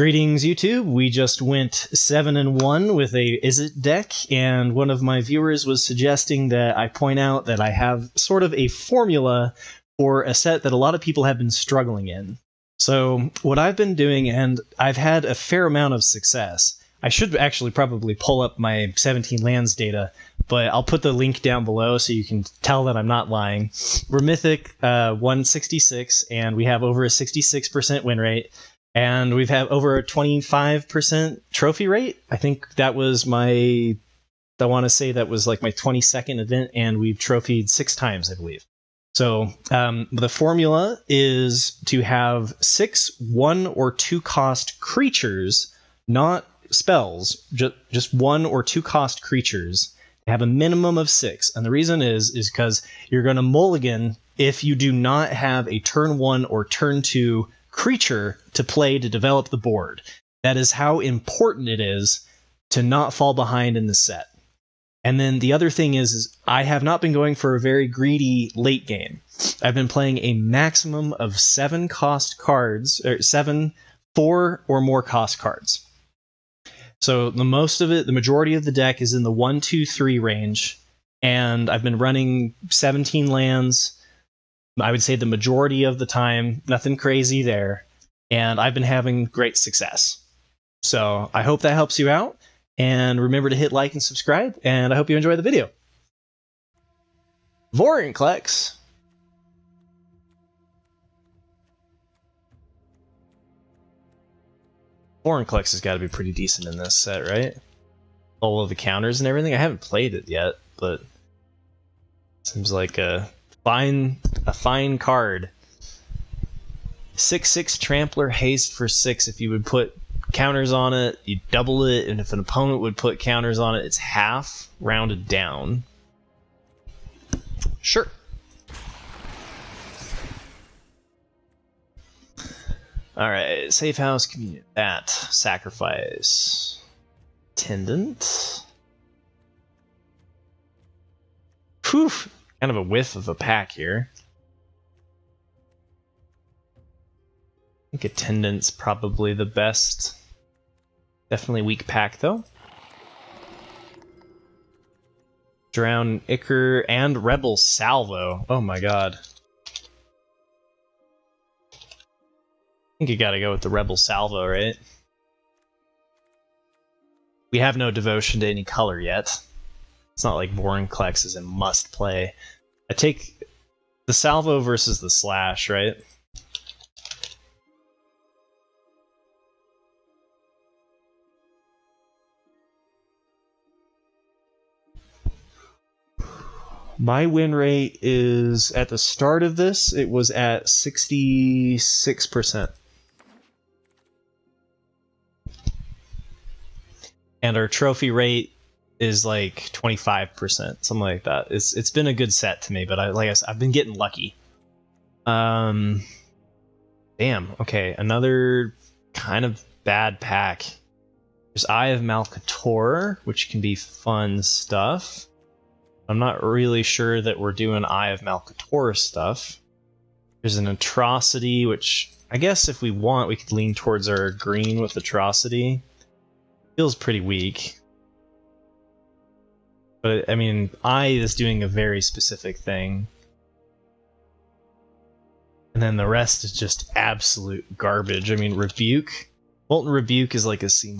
Greetings, YouTube. We just went 7-1 with a Izzet deck, and one of my viewers was suggesting that I point out that I have sort of a formula for a set that a lot of people have been struggling in. So what I've been doing, and I've had a fair amount of success. I should actually probably pull up my 17 lands data, but I'll put the link down below so you can tell that I'm not lying. We're Mythic 166, and we have over a 66% win rate. And we've had over a 25% trophy rate. I think that was I want to say that was like my 22nd event, and we've trophied 6 times, I believe. So the formula is to have 6 1 or 2 cost creatures, not spells, just 1 or 2 cost creatures. They have a minimum of 6. And the reason is because you're going to mulligan if you do not have a turn 1 or turn 2 creature to play to develop the board. That is how important it is to not fall behind in the set. And then the other thing is I have not been going for a very greedy late game. I've been playing a maximum of 7 cost cards, or 7 4 or more cost cards. So the majority of the deck is in the 1, 2, 3 range, and I've been running 17 lands. I would say the majority of the time, nothing crazy there, and I've been having great success. So I hope that helps you out, and remember to hit like and subscribe, and I hope you enjoy the video. Vorinclex. Vorinclex has got to be pretty decent in this set, right? All of the counters and everything. I haven't played it yet, but seems like a fine card. 6/6 Trampler, haste for 6. If you would put counters on it, you double it, and if an opponent would put counters on it, it's half rounded down. Sure. Alright, safe house, communion. That. Sacrifice. Attendant. Whew. Kind of a whiff of a pack here. I think Attendant's probably the best. Definitely weak pack, though. Drown Ichor and Rebel Salvo. Oh my god. I think you gotta go with the Rebel Salvo, right? We have no devotion to any color yet. It's not like Vorinclex is a must-play. I take the Salvo versus the Slash, right? My win rate is, at the start of this, it was at 66%. And our trophy rate is like 25%, something like that. It's been a good set to me, but like I said, I've been getting lucky. Damn. Okay, another kind of bad pack. There's Eye of Malcator, which can be fun stuff. I'm not really sure that we're doing Eye of Malcator stuff. There's an Atrocity, which I guess if we want, we could lean towards our green with Atrocity. Feels pretty weak. But, I mean, Eye is doing a very specific thing. And then the rest is just absolute garbage. I mean, Rebuke. Molten Rebuke is like a C-.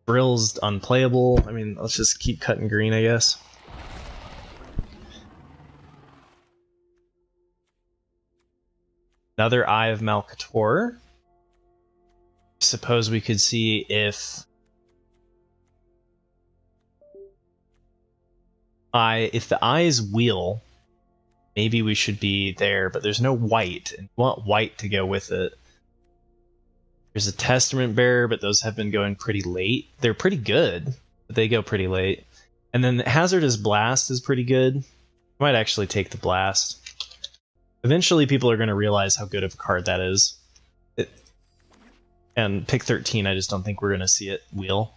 Brill's unplayable. I mean, let's just keep cutting green, I guess. Another Eye of Malcator. Suppose we could see if the eye is wheel, maybe we should be there, but there's no white, and we want white to go with it. There's a Testament Bearer, but those have been going pretty late. They're pretty good, but they go pretty late. And then Hazardous Blast is pretty good. I might actually take the Blast. Eventually people are going to realize how good of a card that is. And pick 13, I just don't think we're going to see it wheel.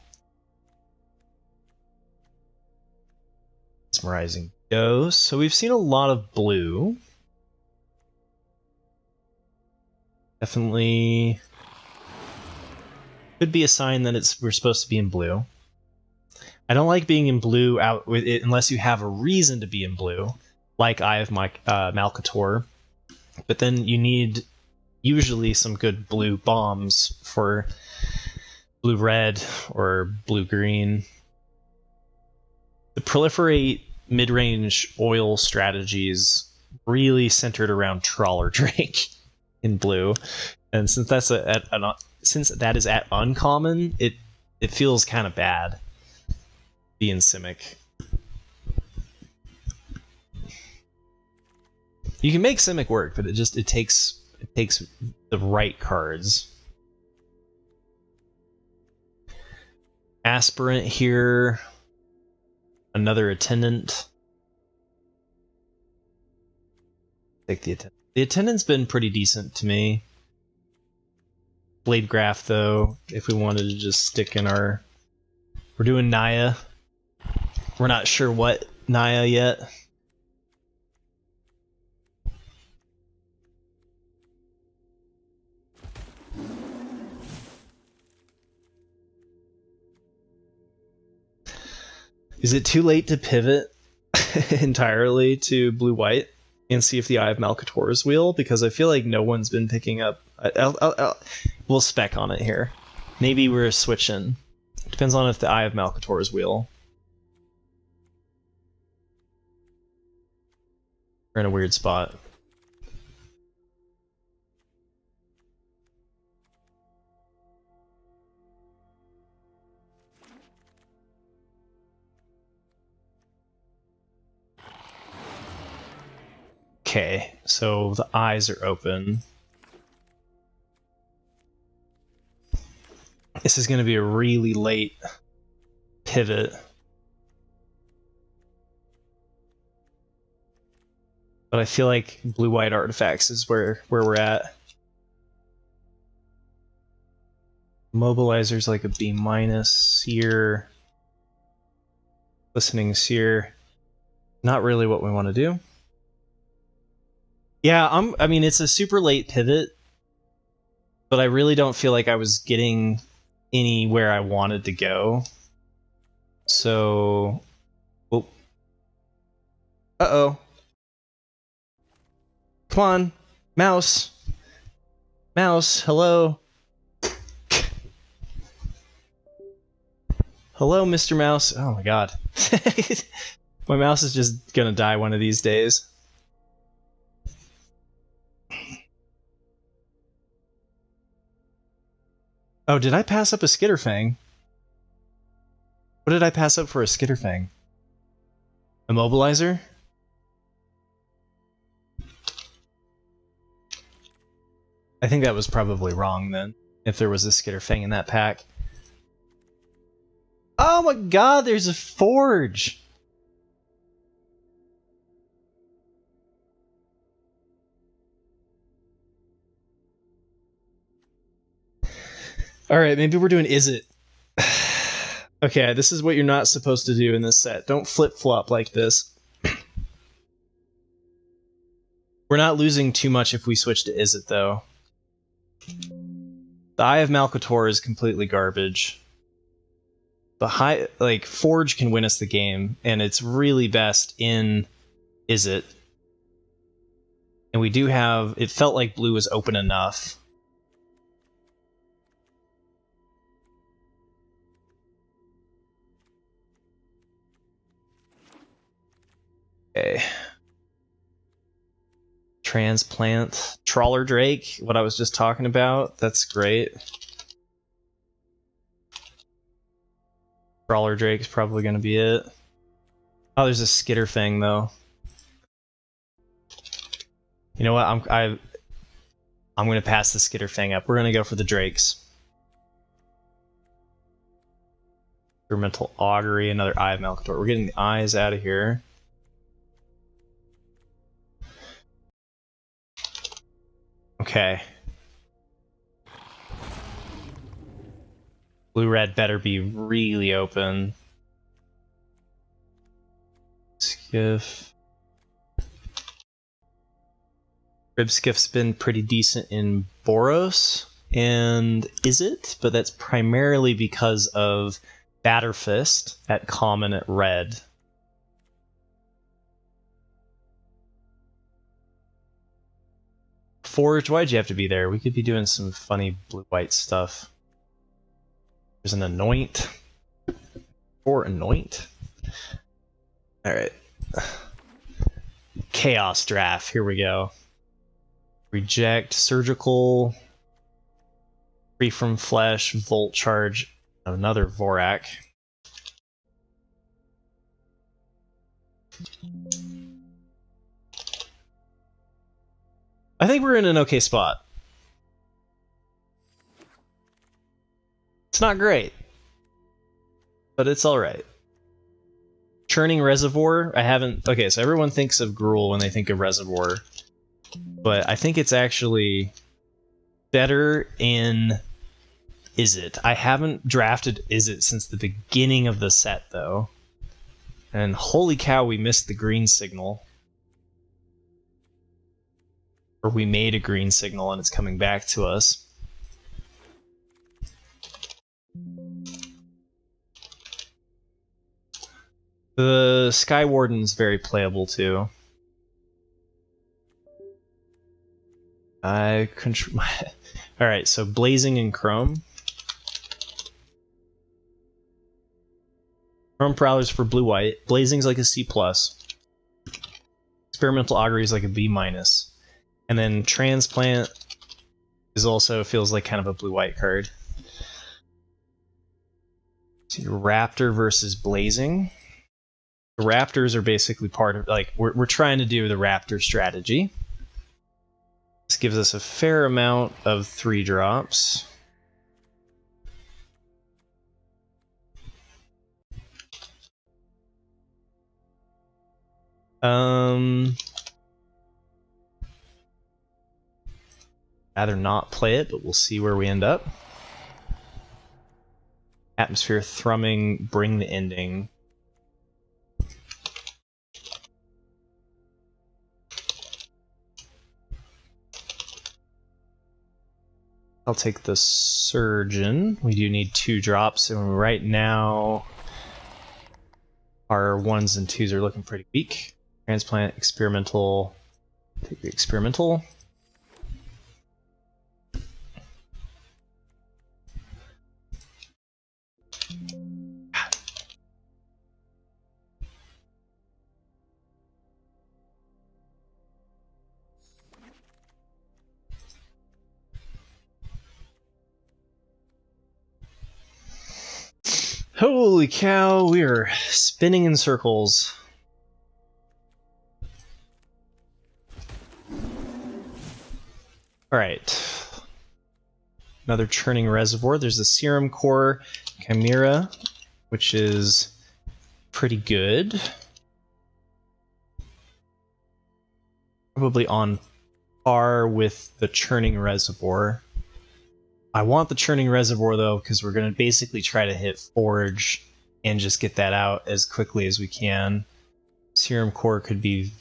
Mesmerizing Ghost. So we've seen a lot of blue. Definitely could be a sign that we're supposed to be in blue. I don't like being in blue out with it unless you have a reason to be in blue, like Eye of Malcator. But then you need usually some good blue bombs for blue-red or blue-green. The proliferate mid-range oil strategies really centered around Trawler Drake in blue, and since that is at uncommon, it feels kind of bad being Simic. You can make Simic work, but it takes the right cards. Aspirant here, another Attendant. Take the Attendant. The Attendant's been pretty decent to me. Blade Graph, though, if we wanted to just stick in our... We're doing Naya. We're not sure what Naya yet. Is it too late to pivot entirely to blue-white and see if the Eye of Malcator is wheel? Because I feel like no one's been picking up... we'll spec on it here. Maybe we're switching. Depends on if the Eye of Malcator is wheel. We're in a weird spot. Okay, so the eyes are open. This is going to be a really late pivot. But I feel like blue-white artifacts is where we're at. Mobilizer's like a B- here. Listening Seer. Not really what we want to do. Yeah, I mean, it's a super late pivot, but I really don't feel like I was getting anywhere I wanted to go. So... Oh. Uh-oh. Come on. Mouse. Mouse, hello. Hello, Mr. Mouse. Oh my god. My mouse is just gonna die one of these days. Oh, did I pass up a Skitterfang? What did I pass up for a Skitterfang? Immobilizer? I think that was probably wrong then, if there was a Skitterfang in that pack. Oh my god, there's a Forge! Alright, maybe we're doing Is It. Okay, this is what you're not supposed to do in this set. Don't flip-flop like this. We're not losing too much if we switch to Is It, though. The Eye of Malcator is completely garbage. The Forge can win us the game, and it's really best in Is It. And we do have... It felt like blue was open enough. Okay. Transplant. Trawler Drake, what I was just talking about. That's great. Trawler Drake is probably going to be it. Oh, there's a Skitterfang, though. You know what? I'm going to pass the Skitterfang up. We're going to go for the Drakes. Experimental Augury, another Eye of Malcator. We're getting the eyes out of here. Okay. Blue-red better be really open. Skiff. Ribskiff's been pretty decent in Boros and Izzet, but that's primarily because of Batterfist at common at red. Forge, why'd you have to be there? We could be doing some funny blue-white stuff. There's an Anoint. Or Anoint. Alright. Chaos Draft, here we go. Reject, Surgical, Free from Flesh, Volt Charge, another Vorak. I think we're in an okay spot. It's not great, but it's alright. Churning Reservoir, I haven't... Okay, so everyone thinks of Gruul when they think of Reservoir, but I think it's actually better in Izzet. I haven't drafted Izzet since the beginning of the set, though. And holy cow, we missed the green signal. Or we made a green signal and it's coming back to us. The Sky Warden's very playable too. Alright, so Blazing and Chrome. Chrome Prowler's for blue-white. Blazing's like a C+. Experimental Augury is like a B-. And then Transplant is also feels like kind of a blue-white card. So Raptor versus Blazing. The Raptors are basically part of, like, we're trying to do the Raptor strategy. This gives us a fair amount of 3-drops. Rather not play it, but we'll see where we end up. Atmosphere Thrumming, Bring the Ending. I'll take the Surgeon. We do need 2 drops, and right now our 1s and 2s are looking pretty weak. Transplant, Experimental. Take the Experimental. Holy cow, we are spinning in circles. Alright. Another Churning Reservoir. There's a Serum Core Chimera, which is pretty good. Probably on par with the Churning Reservoir. I want the Churning Reservoir, though, because we're going to basically try to hit Forge and just get that out as quickly as we can. Serum Core could be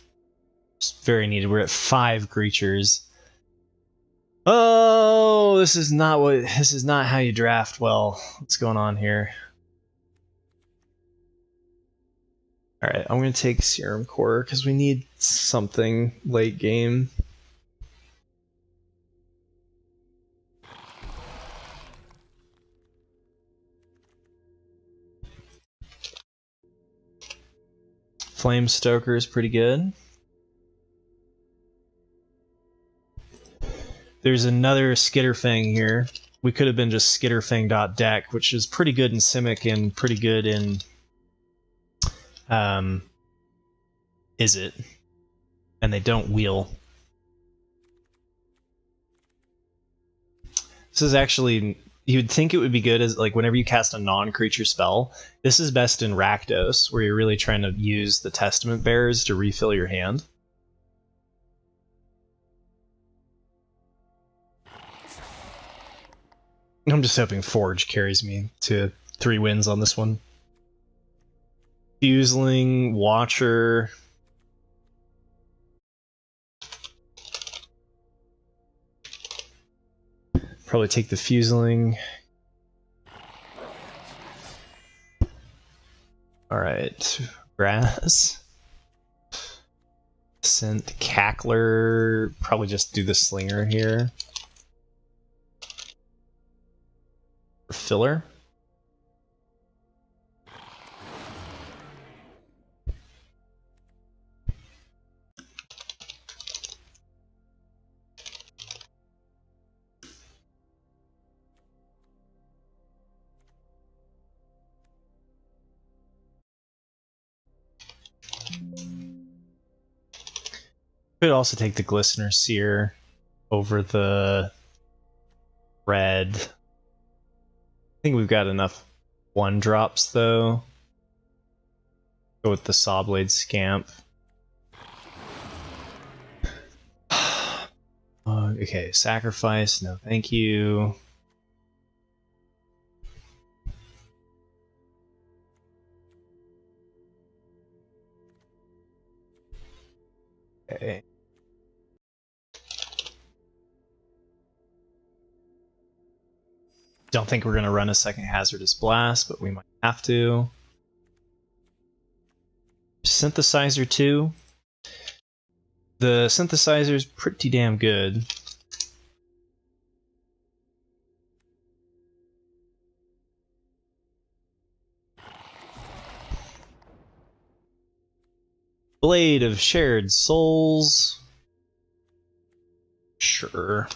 very needed. We're at 5 creatures. Oh, this is not how you draft well. What's going on here? Alright, I'm going to take Serum Core because we need something late game. Flame Stoker is pretty good. There's another Skitterfang here. We could have been just Skitterfang.deck, which is pretty good in Simic and pretty good in Izzet. And they don't wheel. This is actually... You'd think it would be good as, like, whenever you cast a non-creature spell. This is best in Rakdos, where you're really trying to use the Testament Bearers to refill your hand. I'm just hoping Forge carries me to 3 wins on this one. Fuseling, Watcher... Probably take the Fuseling. Alright, grass. Scent Cackler. Probably just do the Slinger here. Filler. Could also take the Glistener Seer over the red. I think we've got enough 1-drops though. Go with the Sawblade Scamp. Okay, Sacrifice, no thank you. Okay. Don't think we're going to run a second Hazardous Blast, but we might have to. Synthesizer 2. The Synthesizer is pretty damn good. Blade of Shared Souls. Sure.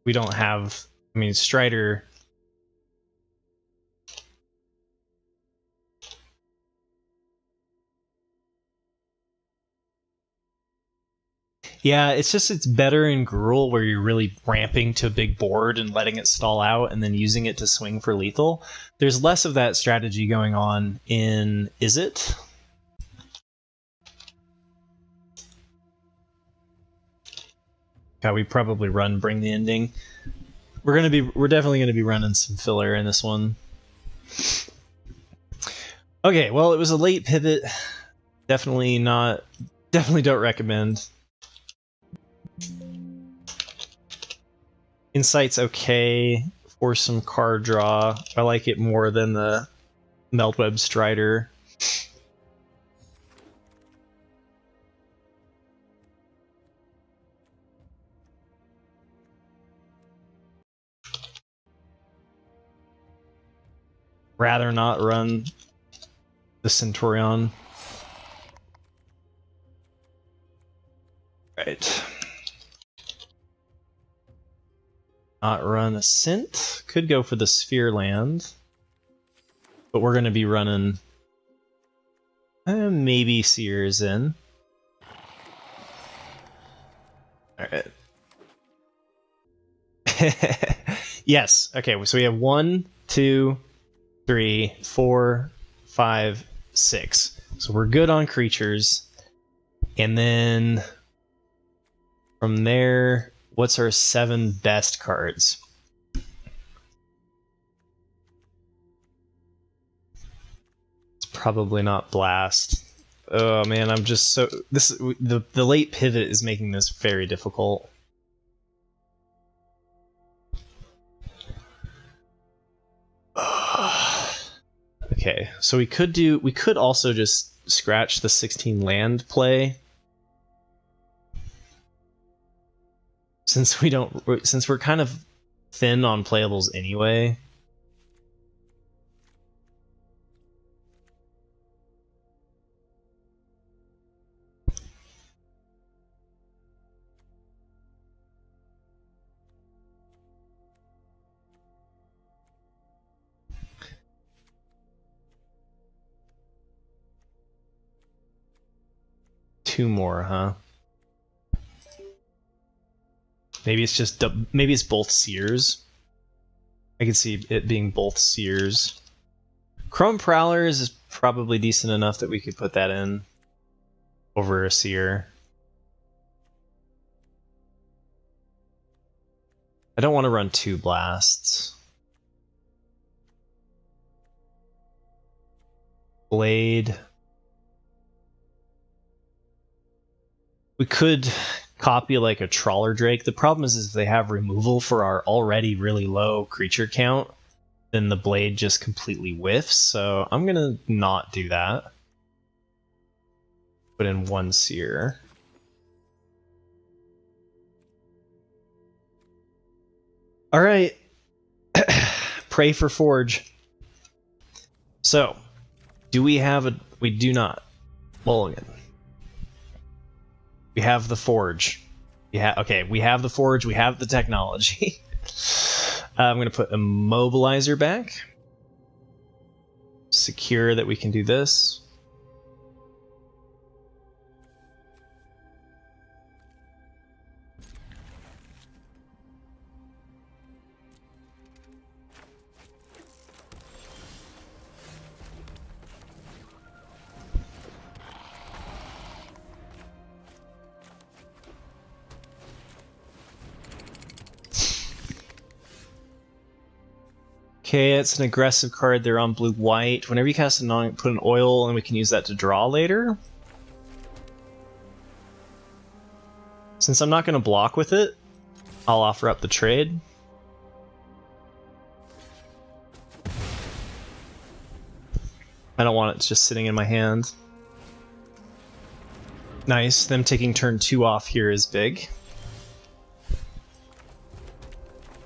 We don't have... I mean, Strider... Yeah, it's just it's better in Gruul where you're really ramping to a big board and letting it stall out and then using it to swing for lethal. There's less of that strategy going on in Izzet. God, we probably run Bring the Ending. We're definitely gonna be running some filler in this one. Okay, well, it was a late pivot. Definitely don't recommend. Insight's okay for some card draw. I like it more than the Meltweb Strider. Rather not run the Centurion. Right. Not run a Synth. Could go for the Sphere Land. But we're going to be running... maybe Seers in. Alright. Yes. Okay, so we have 1, 2, 3, 4, 5, 6. So we're good on creatures. And then... from there... what's our 7 best cards? It's probably not Blast. Oh man, I'm just so the late pivot is making this very difficult. Okay, so we could also just scratch the 16 land play. Since we're kind of thin on playables anyway. Two more, huh? Maybe it's just maybe it's both Seers. I can see it being both Seers. Chrome Prowlers is probably decent enough that we could put that in over a Seer. I don't want to run 2 blasts. Blade. We could copy like a Trawler Drake. The problem is if they have removal for our already really low creature count, then the blade just completely whiffs. So I'm gonna not do that. Put in 1 Seer. All right. Pray for Forge. So, do we have a... We do not. Mulligan. We have the Forge. Okay, we have the Forge, we have the technology. I'm going to put Immobilizer back. Secure that we can do this. Okay, it's an aggressive card. They're on blue-white. Whenever you cast a non, put an oil, and we can use that to draw later. Since I'm not going to block with it, I'll offer up the trade. I don't want it just sitting in my hand. Nice. Them taking turn 2 off here is big.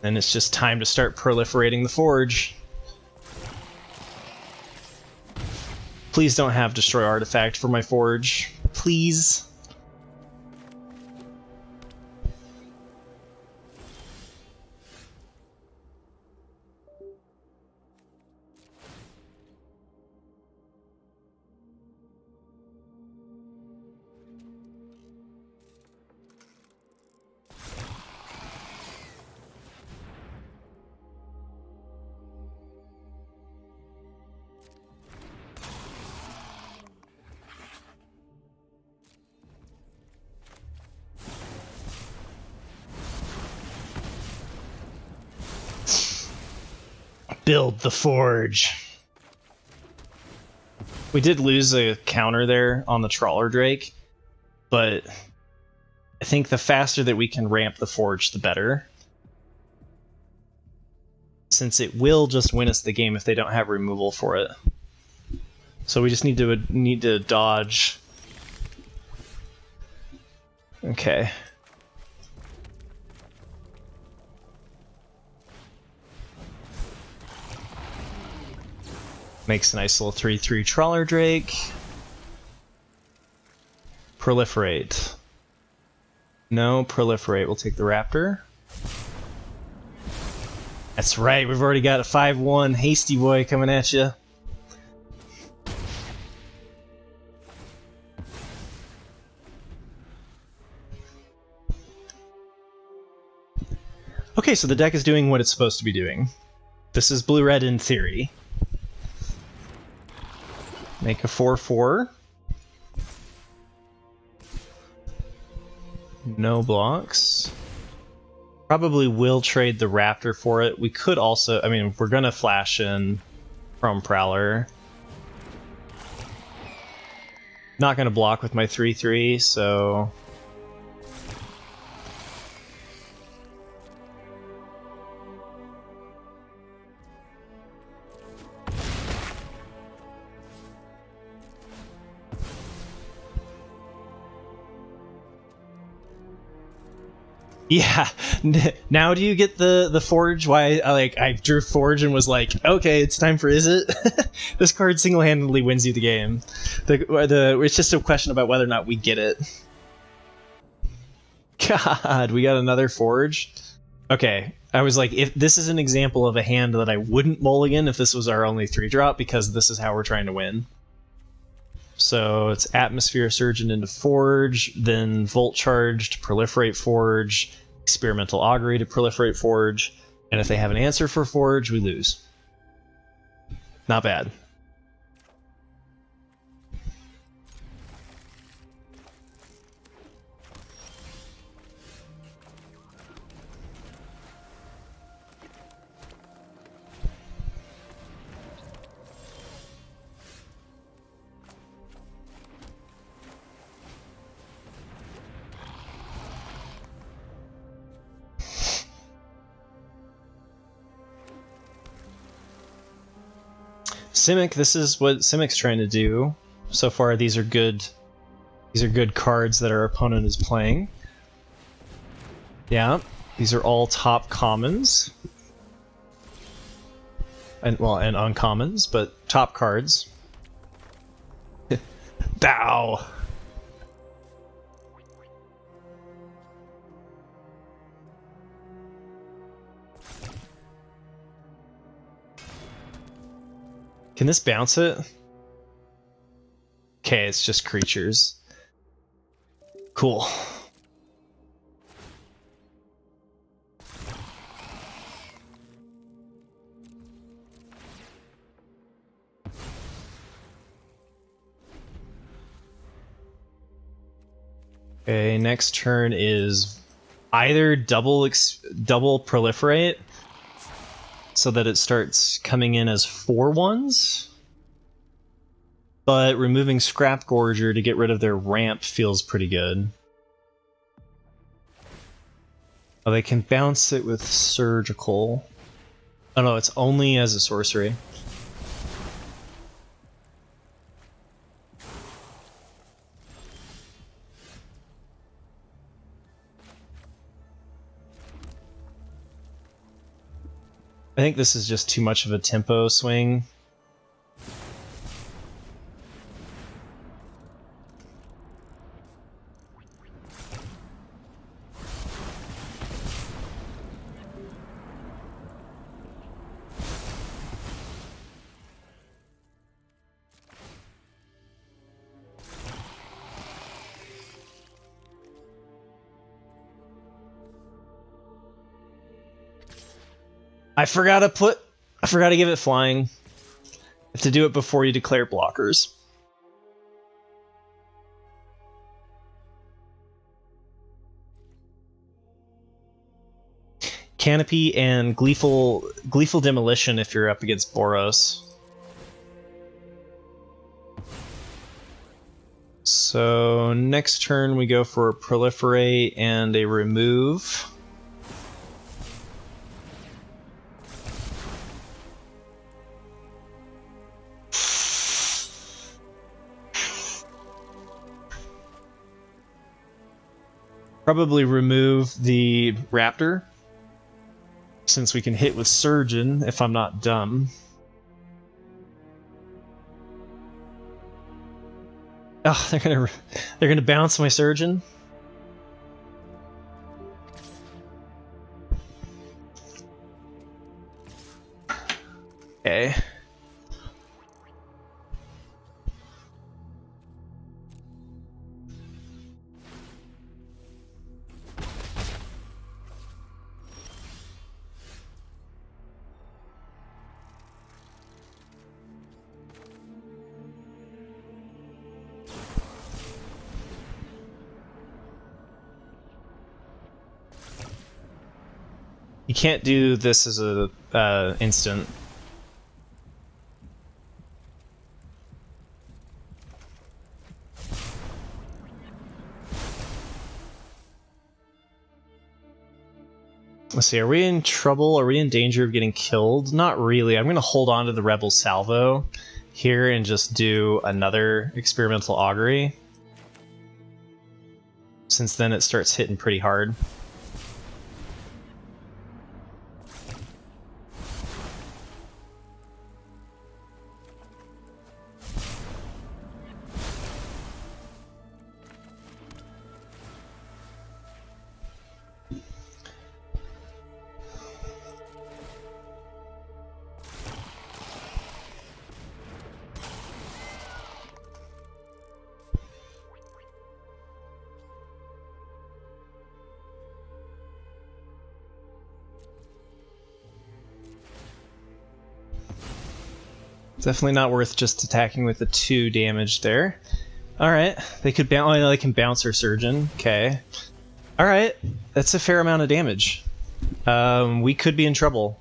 Then it's just time to start proliferating the Forge. Please don't have Destroy Artifact for my Forge. Please. Build the Forge. We did lose a counter there on the Trawler Drake, but I think the faster that we can ramp the Forge, the better. Since it will just win us the game if they don't have removal for it. So we just need to dodge. Okay. Makes a nice little 3/3 Trawler Drake. Proliferate. No, proliferate. We'll take the Raptor. That's right, we've already got a 5/1 Hasty Boy coming at you. Okay, so the deck is doing what it's supposed to be doing. This is blue-red in theory. Make a 4/4. No blocks. Probably will trade the Raptor for it. We could also, I mean, we're gonna flash in from Prowler. Not gonna block with my 3/3, so... Yeah, now do you get the Forge? Why I drew Forge and was like, okay, it's time for Is It? This card single-handedly wins you the game. It's just a question about whether or not we get it. God, we got another Forge? Okay, I was like, if this is an example of a hand that I wouldn't mulligan if this was our only 3-drop, because this is how we're trying to win. So it's Atmosphere Surgeon into Forge, then Volt Charge to proliferate Forge, Experimental Augury to proliferate Forge, and if they have an answer for Forge, we lose. Not bad. Simic, this is what Simic's trying to do. So far, these are good. These are good cards that our opponent is playing. Yeah, these are all top commons. And well, and uncommons, but top cards. Bow. Can this bounce it? Okay, it's just creatures. Cool. Okay, next turn is either double proliferate so that it starts coming in as 4/1s, but removing Scrap Gorger to get rid of their ramp feels pretty good. Oh, they can bounce it with Surgical. Oh no, it's only as a sorcery. I think this is just too much of a tempo swing. I forgot to give it flying. You have to do it before you declare blockers. Canopy and Gleeful Demolition if you're up against Boros. So next turn we go for a Proliferate and a Remove. Probably remove the Raptor, since we can hit with Surgeon if I'm not dumb. Oh, they're gonna bounce my Surgeon. Okay. You can't do this as a instant. Let's see, are we in trouble? Are we in danger of getting killed? Not really. I'm going to hold on to the Rebel Salvo here and just do another Experimental Augury, since then it starts hitting pretty hard. Definitely not worth just attacking with the 2 damage there. Alright, they could bounce. Oh, no, they can bounce our Surgeon. Okay. Alright, that's a fair amount of damage. We could be in trouble.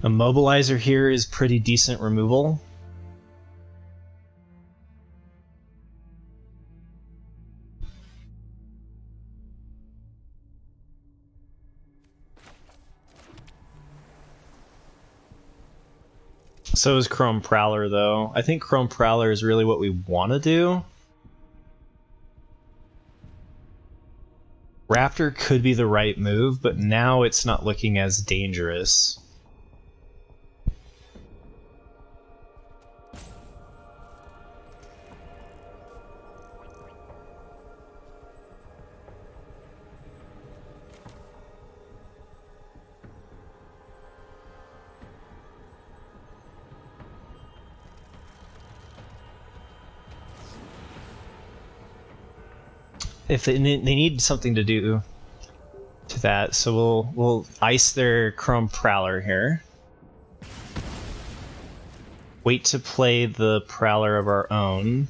Immobilizer here is pretty decent removal. So is Chrome Prowler, though. I think Chrome Prowler is really what we want to do. Raptor could be the right move, but now it's not looking as dangerous. If they need something to do to that, so we'll ice their Chrome Prowler here. Wait to play the Prowler of our own.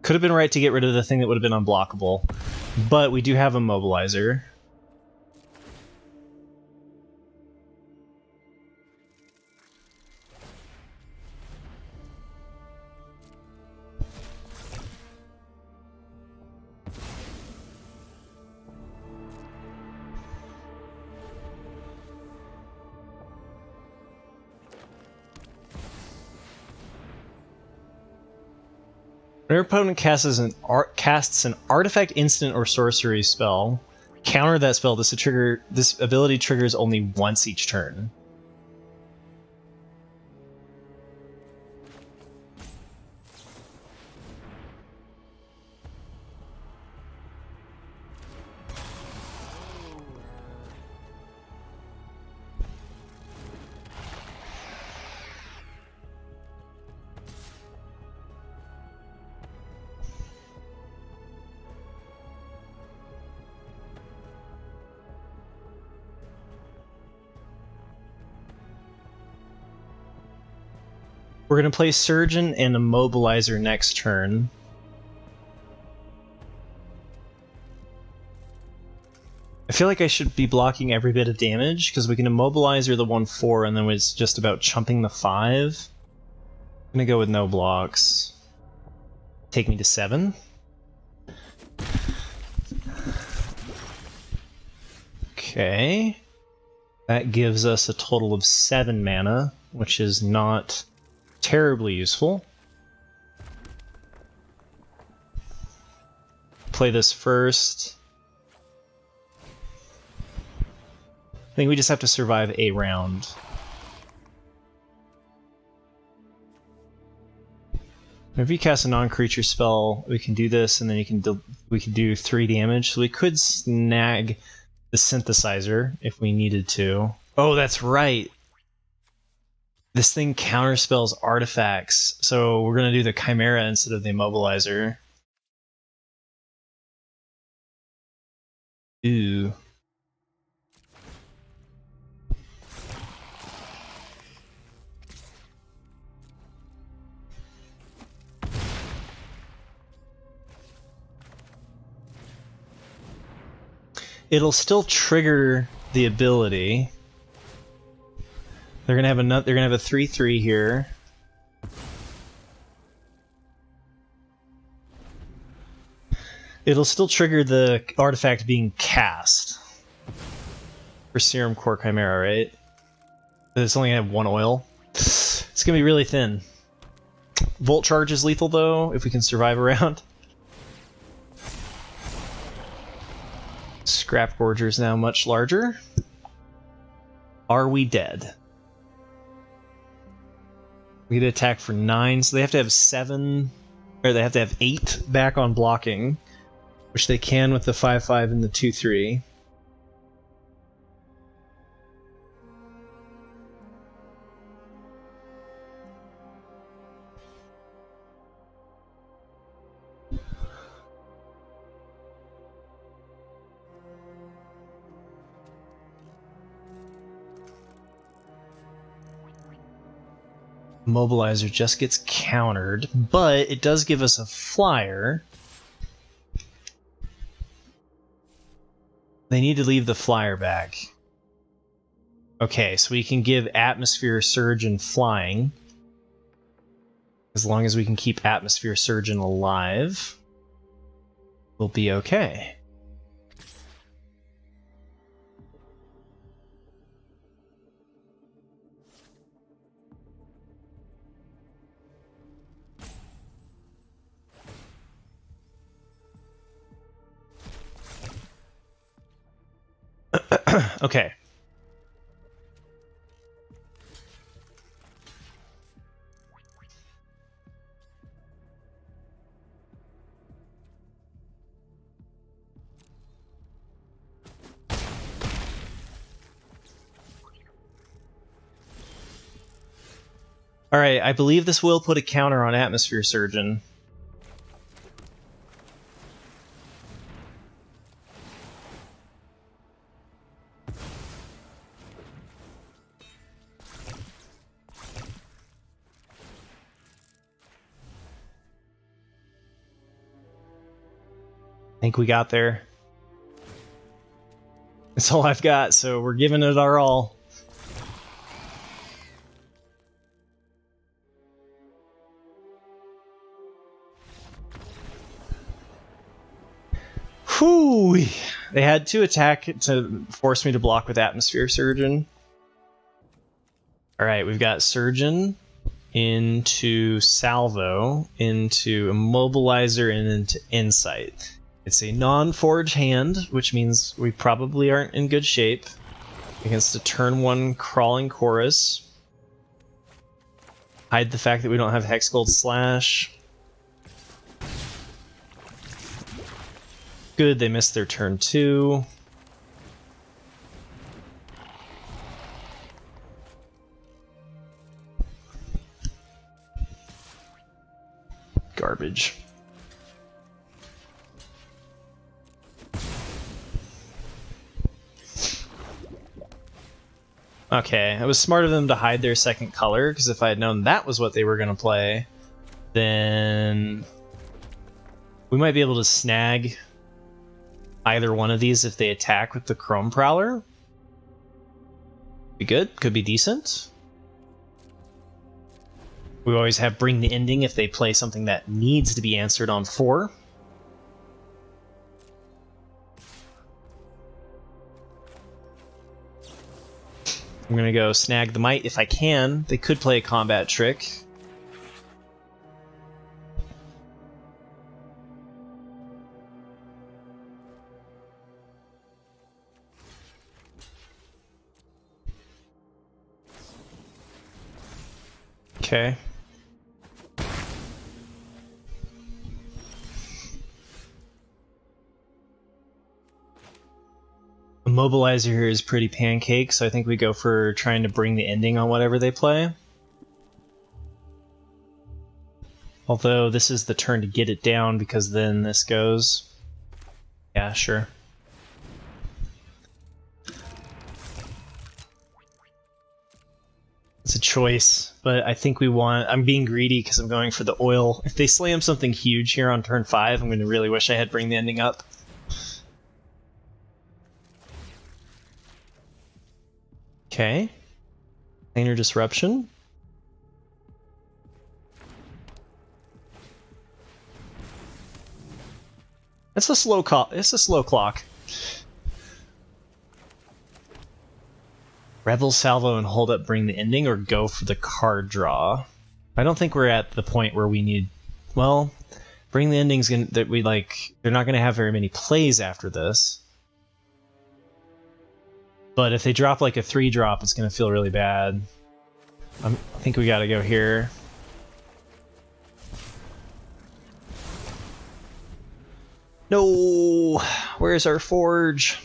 Could have been right to get rid of the thing that would have been unblockable, but we do have a mobilizer. When your opponent casts an artifact, instant, or sorcery spell, counter that spell. This ability triggers only once each turn. We're going to play Surgeon and Immobilizer next turn. I feel like I should be blocking every bit of damage, because we can Immobilizer the 1/4 and then it's just about chumping the 5. I'm going to go with no blocks. Take me to 7. Okay. That gives us a total of 7 mana, which is not terribly useful. Play this first. I think we just have to survive a round. If you cast a non-creature spell, we can do this, and then we can do 3 damage. So we could snag the synthesizer if we needed to. Oh, that's right. This thing counterspells artifacts, so we're going to do the Chimera instead of the Immobilizer. Ooh. It'll still trigger the ability. They're gonna have a 3/3 here. It'll still trigger the artifact being cast for Serum Core Chimera, right? It's only gonna have 1 oil. It's gonna be really thin. Volt Charge is lethal though, if we can survive a round. Scrap Gorger is now much larger. Are we dead? We get to attack for 9, so they have to have 7, or they have to have 8 back on blocking, which they can with the 5/5 and the 2/3. Mobilizer just gets countered, but it does give us a flyer. They need to leave the flyer back. Okay, so we can give Atmosphere Surgeon flying. As long as we can keep Atmosphere Surgeon alive, we'll be okay. Okay. Alright, I believe this will put a counter on Atmosphere Surgeon. I think we got there. That's all I've got, so we're giving it our all. Whew! They had to attack to force me to block with Atmosphere Surgeon. Alright, we've got Surgeon into Salvo, into Immobilizer, and into Insight. It's a non-forge hand, which means we probably aren't in good shape against a turn 1 Crawling Chorus. Hide the fact that we don't have Hexgold Slash. Good, they missed their turn 2. Garbage. Okay, it was smart of them to hide their second color, because if I had known that was what they were going to play, then we might be able to snag either one of these if they attack with the Chrome Prowler. Be good, could be decent. We always have Bring the Ending if they play something that needs to be answered on 4. I'm gonna go snag the Might if I can. They could play a combat trick. Okay. Immobilizer here is pretty pancake, so I think we go for trying to bring the ending on whatever they play. Although this is the turn to get it down because then this goes. Yeah, sure. It's a choice, but I think we want... I'm being greedy because I'm going for the oil. If they slam something huge here on turn 5, I'm going to really wish I had Bring the Ending up. Okay. Planar Disruption. It's a slow clock. It's a slow clock. Rebel Salvo and hold up Bring the Ending, or go for the card draw. I don't think we're at the point where we need... Well, Bring the Ending's gonna... That we like... They're not gonna have very many plays after this. But if they drop like a 3-drop, it's going to feel really bad. I think we got to go here. No! Where's our forge?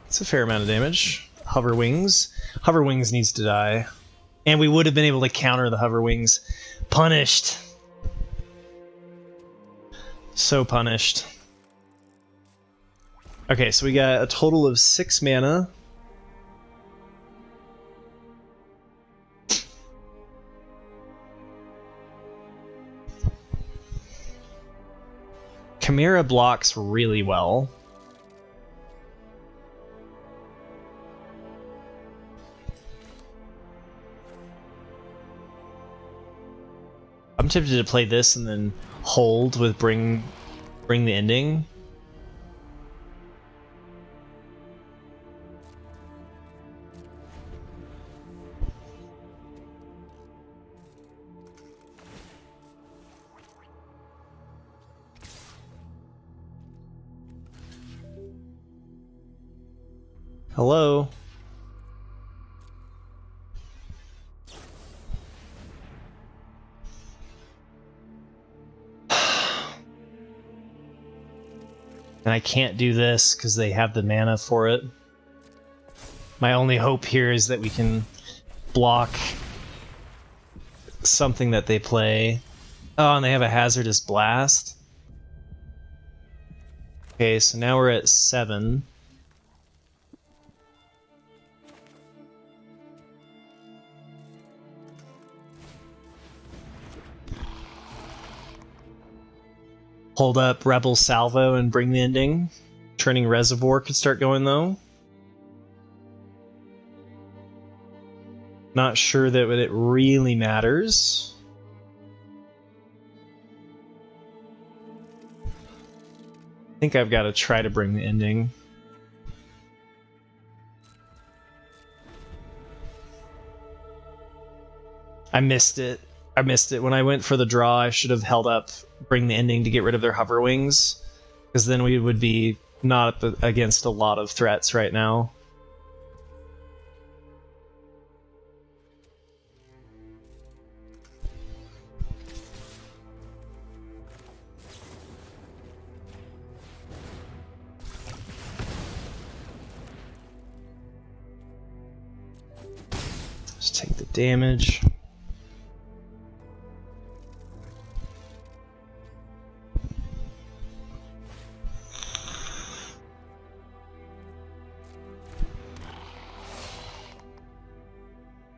It's a fair amount of damage. Hover Wings. Hover Wings needs to die. And we would have been able to counter the Hover Wings. Punished. So punished. Okay, so we got a total of 6 mana. Chimera blocks really well. I'm tempted to play this and then hold with bring the ending. Hello. And I can't do this because they have the mana for it. My only hope here is that we can block something that they play. Oh, and they have a Hazardous Blast. Okay, so now we're at 7. Hold up Rebel Salvo and bring the ending. Turning Reservoir could start going though. Not sure that it really matters. I think I've got to try to bring the ending. I missed it. When I went for the draw, I should have held up bring the ending to get rid of their hover wings, because then we would be not up against a lot of threats right now. Just take the damage.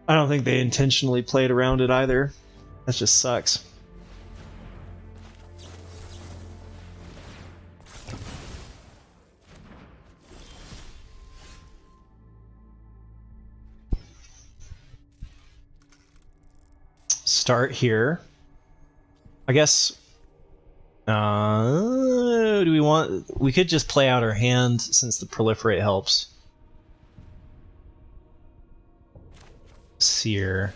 I don't think they intentionally played around it either. That just sucks. Start here. I guess... do we want... We could just play out our hand since the Proliferate helps. Seer.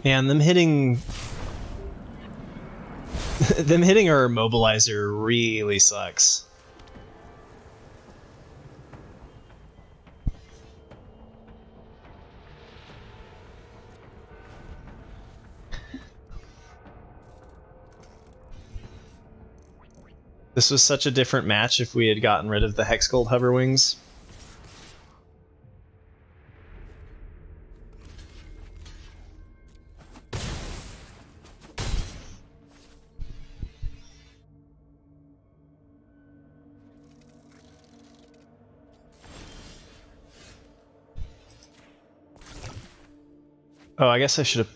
Man, them hitting our immobilizer really sucks. This was such a different match if we had gotten rid of the Hexgold Hover Wings. Oh, I guess I should have...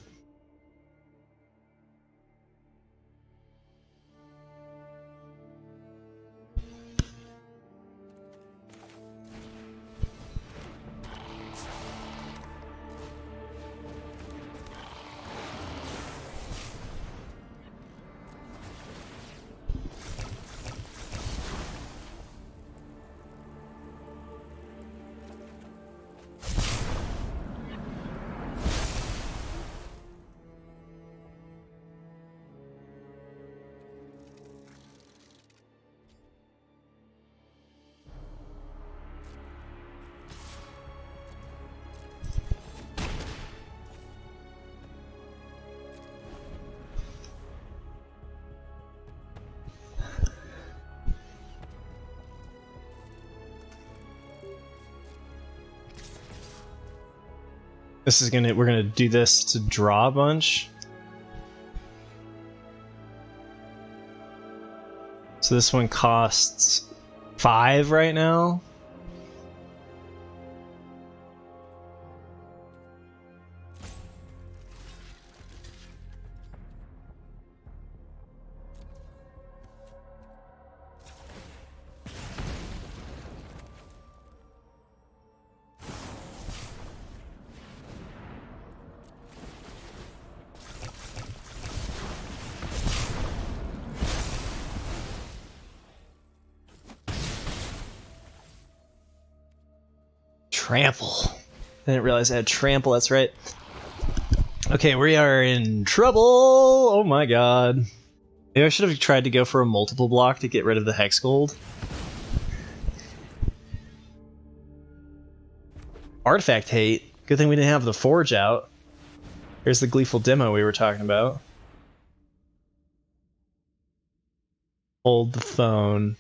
we're gonna do this to draw a bunch. So this one costs 5 right now. Trample. I didn't realize I had trample, that's right. Okay, we are in trouble! Oh my god. Maybe I should have tried to go for a multiple block to get rid of the Hex Gold. Artifact hate. Good thing we didn't have the Forge out. Here's the Gleeful Demo we were talking about. Hold the phone.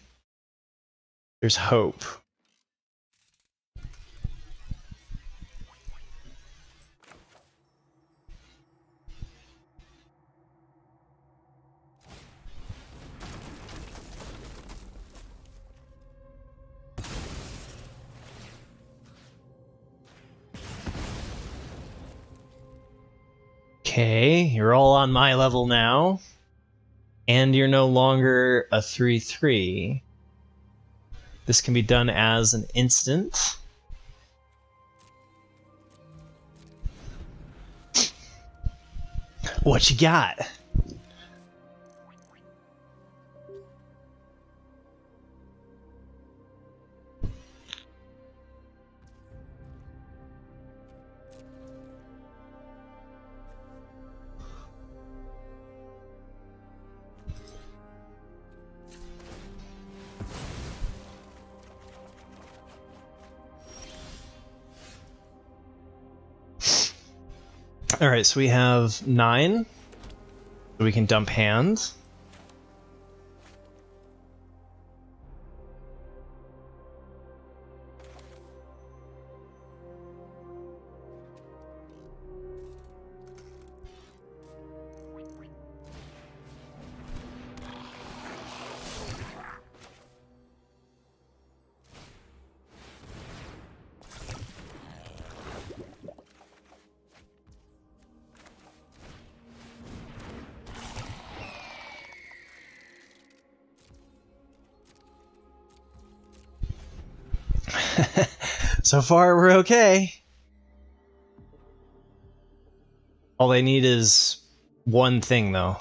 There's hope. Okay, you're all on my level now. And you're no longer a 3/3. This can be done as an instant. What you got? Alright, so we have 9. So we can dump hand. So far, we're okay. All they need is one thing, though.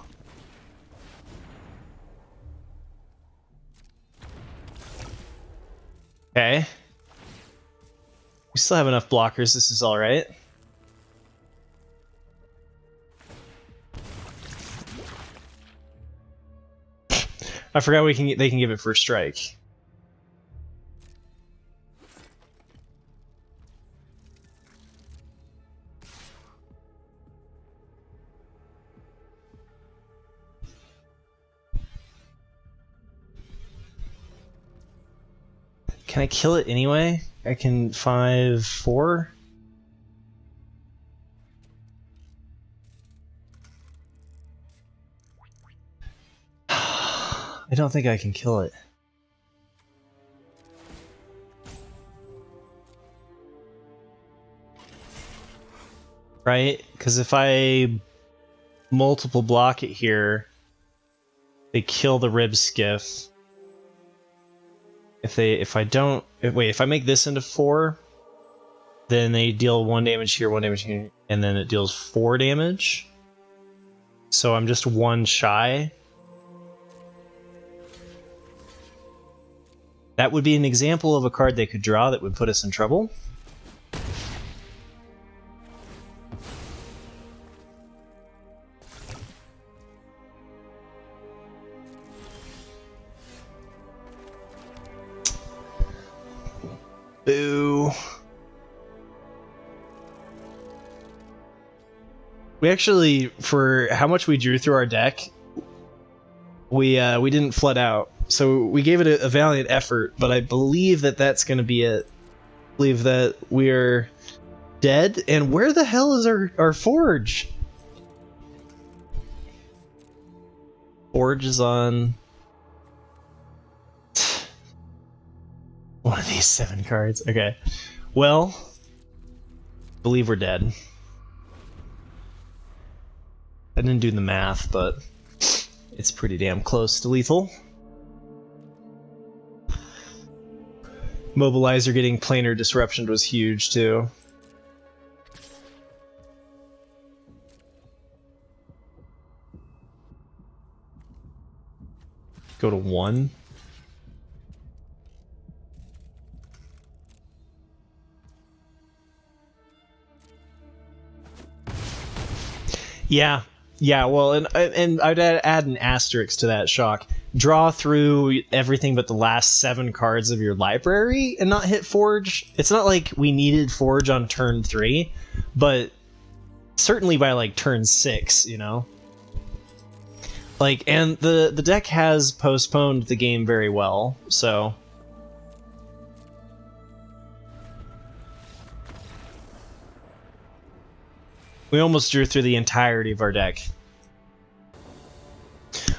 Okay. We still have enough blockers, this is alright. I forgot they can give it first strike. Can I kill it anyway? I can 5/4. I don't think I can kill it. Right? Because if I multiple block it here, they kill the rib skiff. If I make this into 4, then they deal 1 damage here, 1 damage here, and then it deals 4 damage. So I'm just 1 shy. That would be an example of a card they could draw that would put us in trouble. Boo. We actually, for how much we drew through our deck, we didn't flood out. So we gave it a valiant effort, but I believe that that's going to be it. I believe that we're dead, and where the hell is our Forge? Forge is on one of these 7 cards. Okay. Well, I believe we're dead. I didn't do the math, but it's pretty damn close to lethal. Mobilizer getting planar disruption was huge too. Go to 1. Yeah, yeah. Well, and I'd add an asterisk to that, Shock. Draw through everything but the last 7 cards of your library and not hit Forge. It's not like we needed Forge on turn 3, but certainly by like turn 6, you know. Like, and the deck has postponed the game very well, so. We almost drew through the entirety of our deck.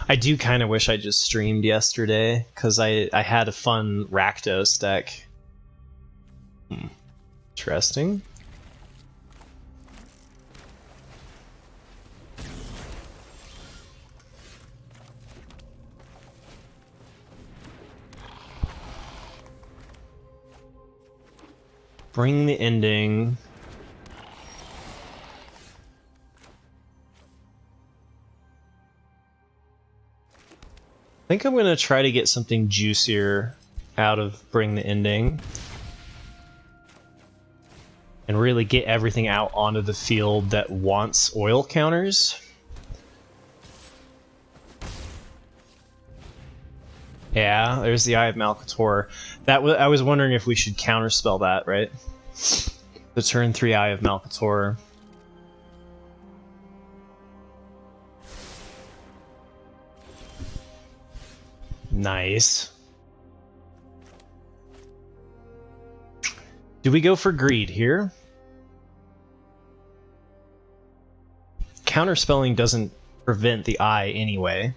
I do kind of wish I just streamed yesterday, because I had a fun Rakdos deck. Interesting. Bring the ending. I think I'm going to try to get something juicier out of Bring the Ending. And really get everything out onto the field that wants oil counters. Yeah, there's the Eye of Malcator. I was wondering if we should counterspell that, right? The turn 3 Eye of Malcator. Nice. Do we go for greed here? Counterspelling doesn't prevent the eye anyway.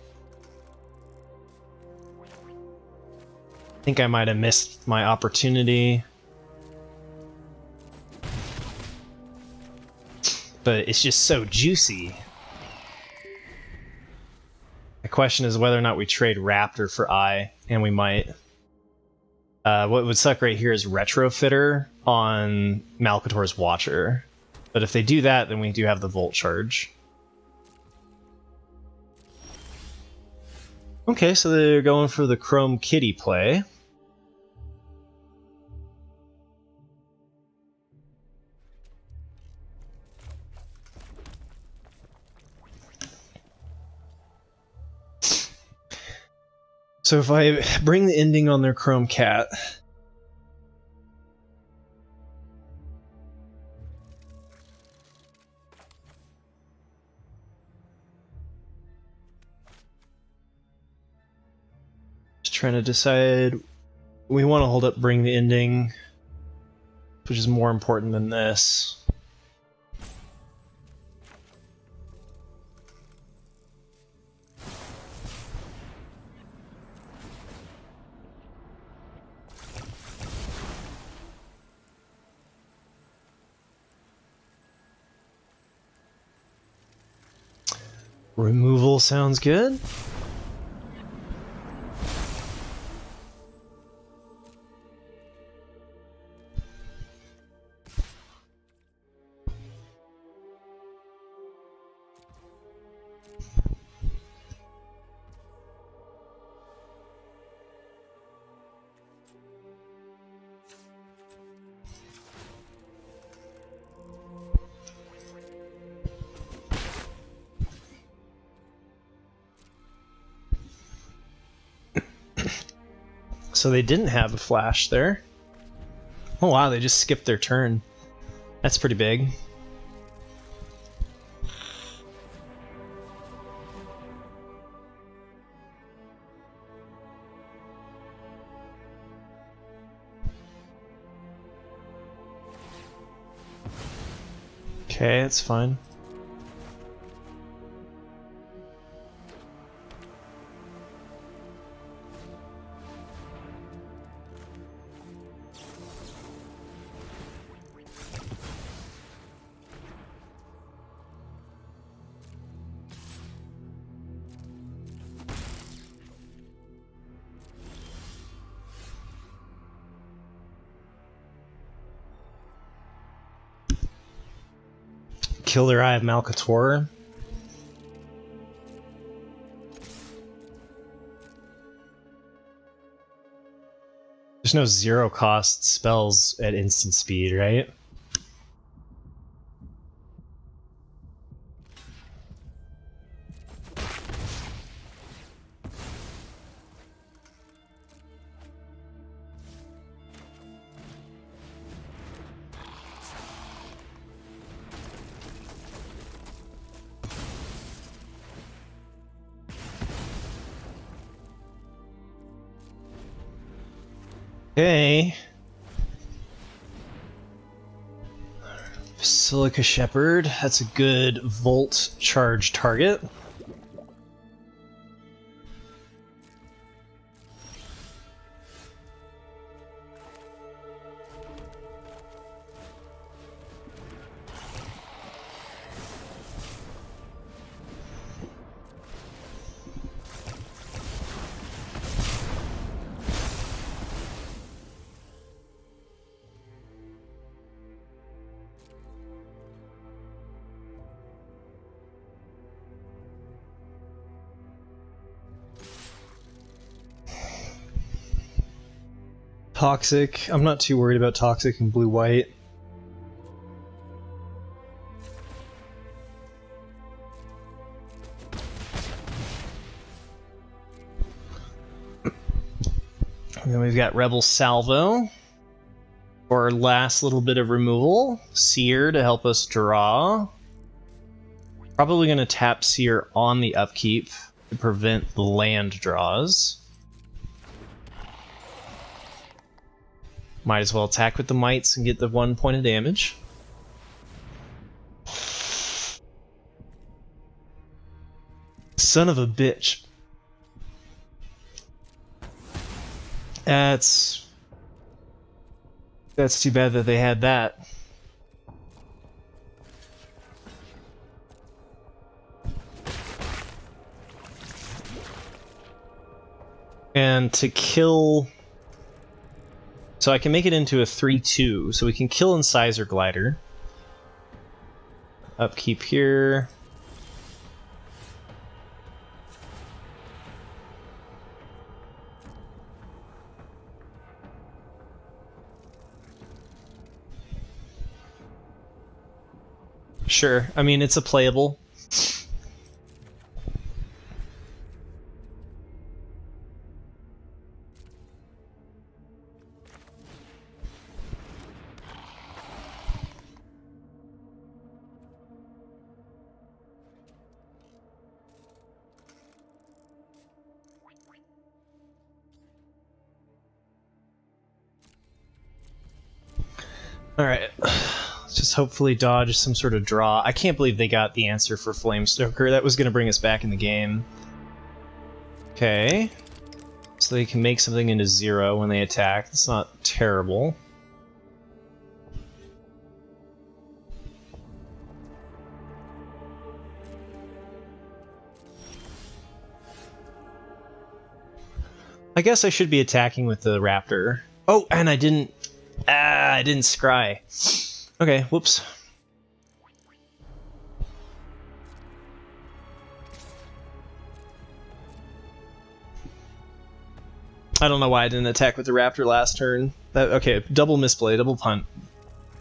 I think I might have missed my opportunity. But it's just so juicy. The question is whether or not we trade Raptor for Eye, and we might. What would suck right here is Retrofitter on Malcator's Watcher. But if they do that, then we do have the Volt Charge. Okay, so they're going for the Chrome Kitty play. So if I bring the ending on their Chrome Cat, just trying to decide, we want to hold up Bring the Ending, which is more important than this. Removal sounds good. So they didn't have a flash there. Oh wow, they just skipped their turn. That's pretty big. Okay, that's fine. Kill their Eye of Malcator. There's no zero cost spells at instant speed, right? Okay. Silica Shepherd, that's a good Volt charge target. Toxic. I'm not too worried about Toxic and blue-white. And then we've got Rebel Salvo for our last little bit of removal. Seer to help us draw. Probably going to tap Seer on the upkeep to prevent the land draws. Might as well attack with the mites and get the 1 point of damage. Son of a bitch. That's too bad that they had that. And to kill... So I can make it into a 3-2, so we can kill Incisor Glider. Upkeep here. Sure, I mean, it's a playable. Alright, let's just hopefully dodge some sort of draw. I can't believe they got the answer for Flamestoker. That was going to bring us back in the game. Okay. So they can make something into 0 when they attack. That's not terrible. I guess I should be attacking with the Raptor. Oh, and I didn't scry. Okay, whoops. I don't know why I didn't attack with the Raptor last turn. Okay, double misplay, double punt.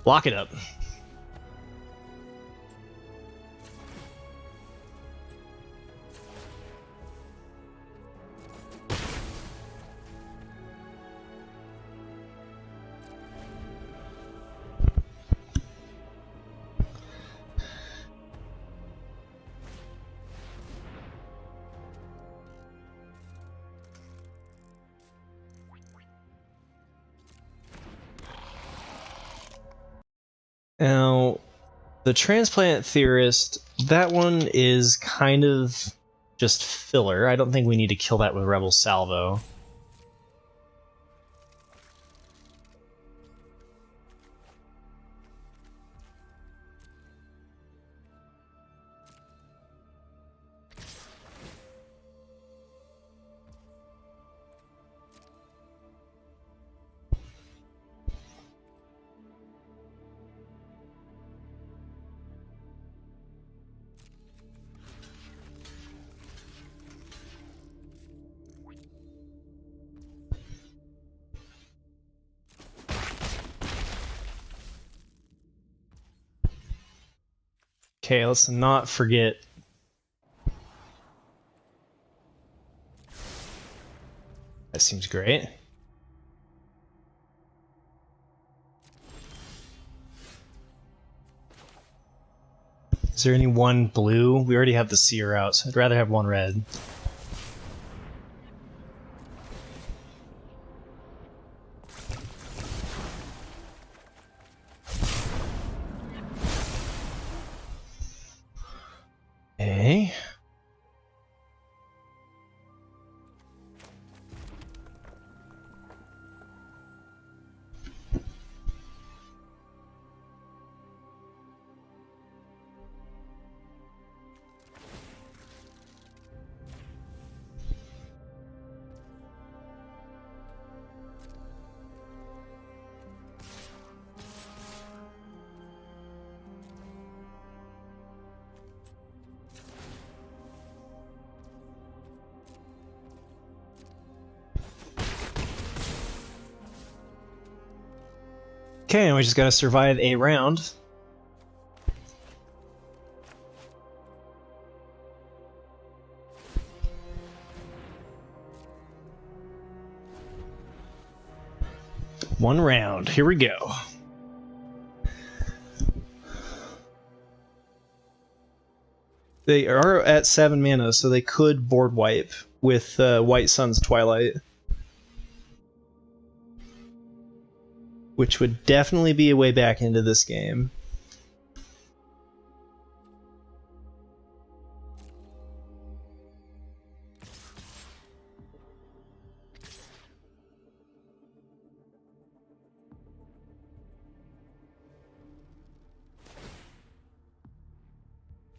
Lock it up. Now, the Transplant Theorist, that one is kind of just filler. I don't think we need to kill that with Rebel Salvo. Okay, let's not forget. That seems great. Is there any one blue? We already have the Seer out, so I'd rather have one red. Okay, and we just gotta survive a round. One round, here we go. They are at 7 mana, so they could board wipe with White Sun's Twilight. Which would definitely be a way back into this game.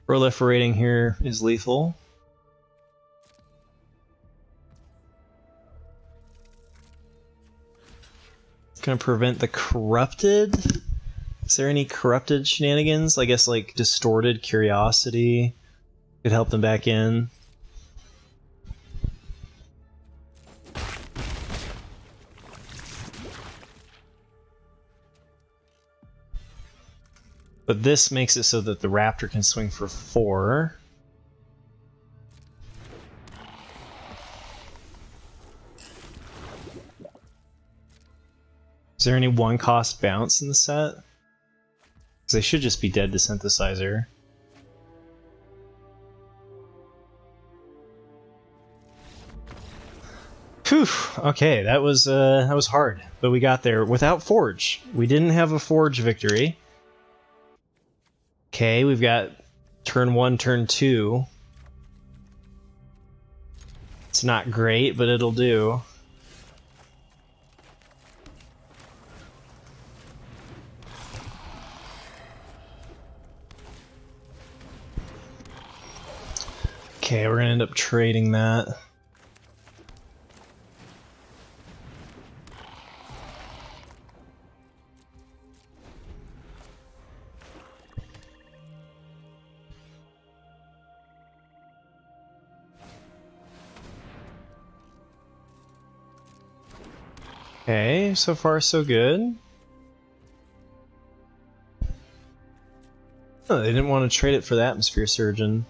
Proliferating here is lethal. Gonna prevent the corrupted. Is there any corrupted shenanigans? I guess like distorted curiosity could help them back in. But this makes it so that the raptor can swing for 4. Is there any 1-cost bounce in the set? Because they should just be dead to Synthesizer. Phew, okay, that was hard, but we got there without Forge. We didn't have a Forge victory. Okay, we've got turn 1, turn 2. It's not great, but it'll do. Okay, we're gonna end up trading that. Okay, so far so good. Oh, they didn't want to trade it for the Atmosphere Surgeon.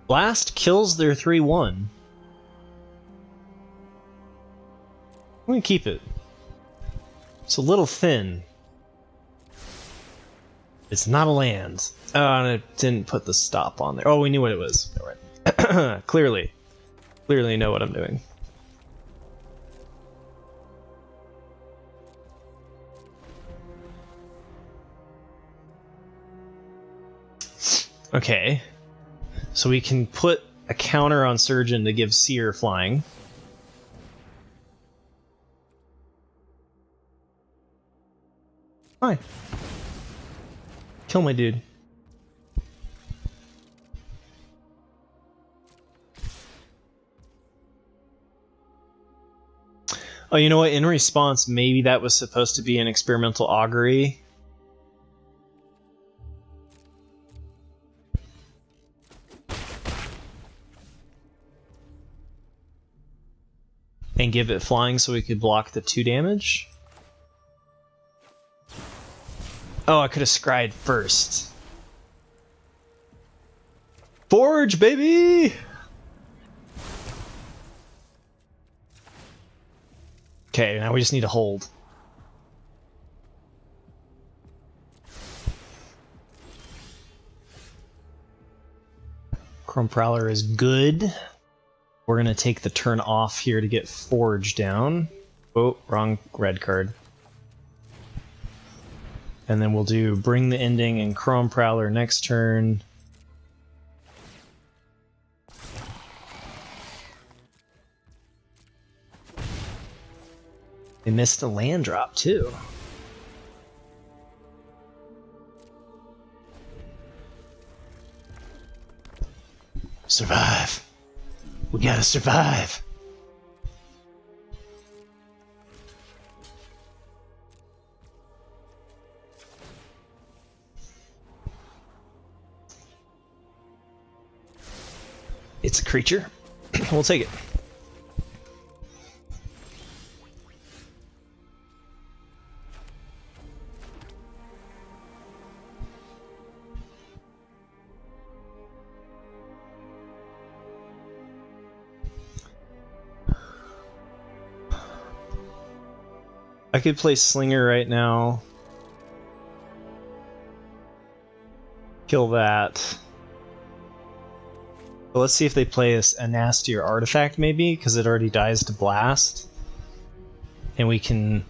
Blast kills their 3-1. I'm gonna keep it. It's a little thin. It's not a land. Oh, and it didn't put the stop on there. Oh, we knew what it was. Alright. Clearly know what I'm doing. Okay. So we can put a counter on Surgeon to give Seer flying. Fine. Kill my dude. Oh, you know what? In response, maybe that was supposed to be an experimental augury. And give it flying so we could block the 2 damage. Oh, I could have scryed first. Forge, baby! Okay, now we just need to hold. Chrome Prowler is good. We're gonna take the turn off here to get Forge down. Oh, wrong red card. And then we'll do Bring the Ending and Chrome Prowler next turn. They missed a land drop too. Survive. We gotta survive. It's a creature. We'll take it. I could play Slinger right now. Kill that. But let's see if they play a nastier artifact maybe, because it already dies to blast. And we can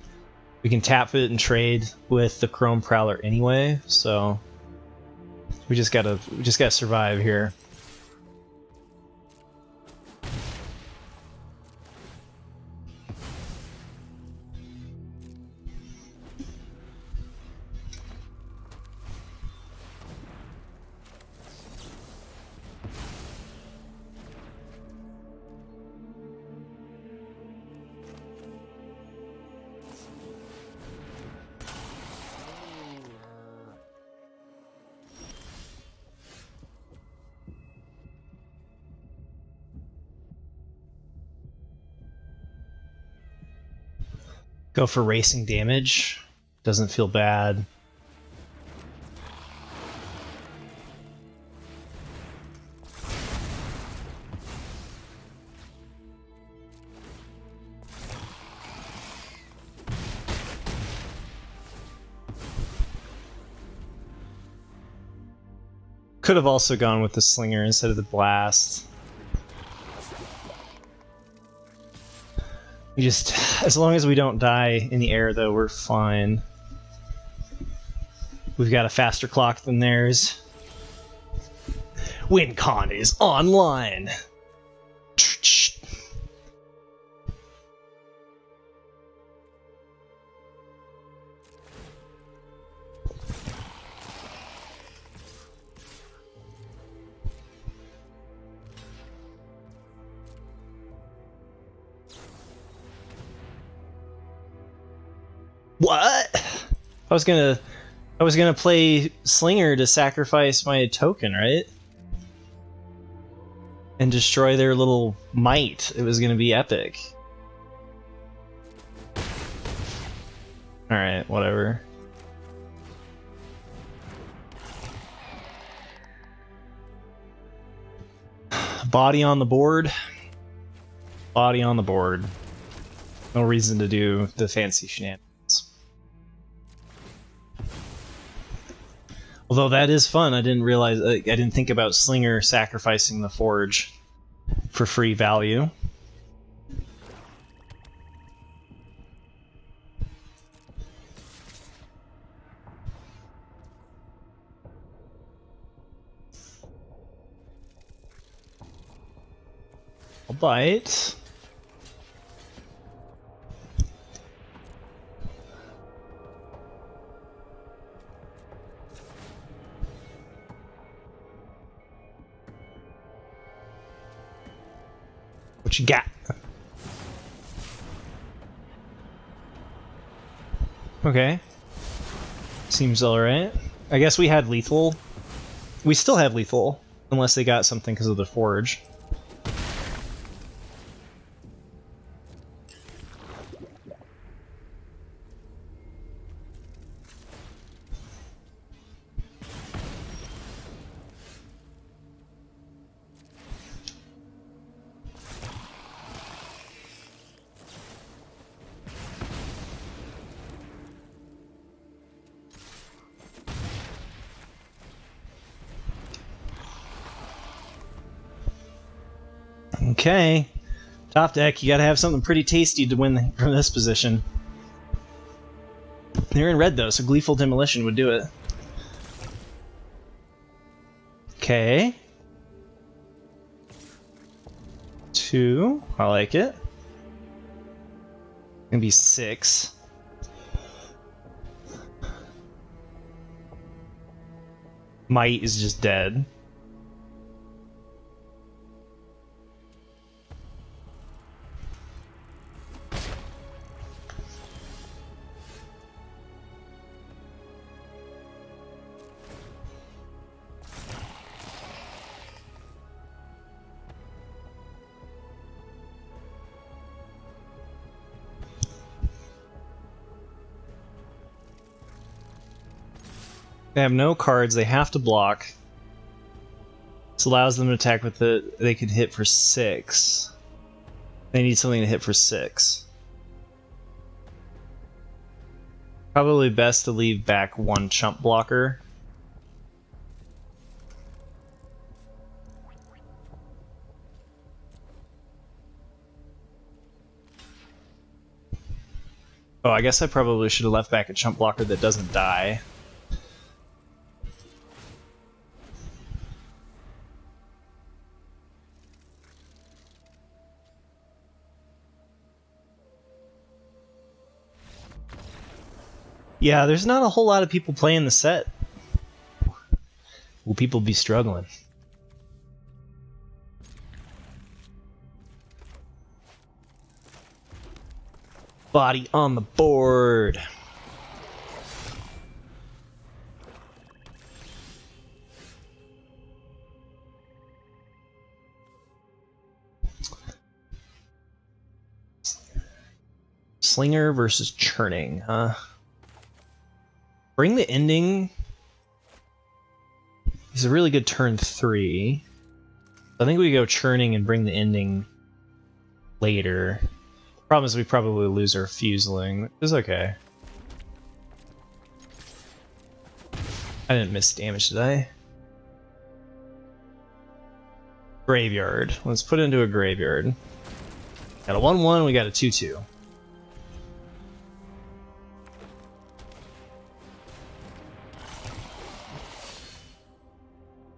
tap it and trade with the Chrome Prowler anyway, so we just gotta survive here. Go for racing damage. Doesn't feel bad. Could have also gone with the Slinger instead of the Blast. We just, as long as we don't die in the air though, we're fine. We've got a faster clock than theirs. WinCon is online! What? I was gonna play Slinger to sacrifice my token, right? And destroy their little might. It was gonna be epic. Alright, whatever. Body on the board. Body on the board. No reason to do the fancy shenanigans. Although that is fun, I didn't realize, I didn't think about Slinger sacrificing the Forge for free value. I'll bite. What you got? Okay. Seems alright. I guess we had lethal. We still have lethal, unless they got something because of the Forge. Okay. Top deck, you gotta have something pretty tasty to win from this position. They're in red though, so Gleeful Demolition would do it. Okay. 2. I like it. Gonna be 6. Might is just dead. They have no cards, they have to block. This allows them to attack with the... They could hit for 6. They need something to hit for 6. Probably best to leave back one chump blocker. Oh, I guess I probably should have left back a chump blocker that doesn't die. Yeah, there's not a whole lot of people playing the set. Will people be struggling? Body on the board. Slinger versus Churning, huh? Bring the Ending. He's a really good turn 3. I think we go Churning and bring the Ending later. Problem is we probably lose our Fuseling, which is okay. I didn't miss damage, did I? Graveyard. Let's put it into a graveyard. Got a 1-1, we got a 2-2.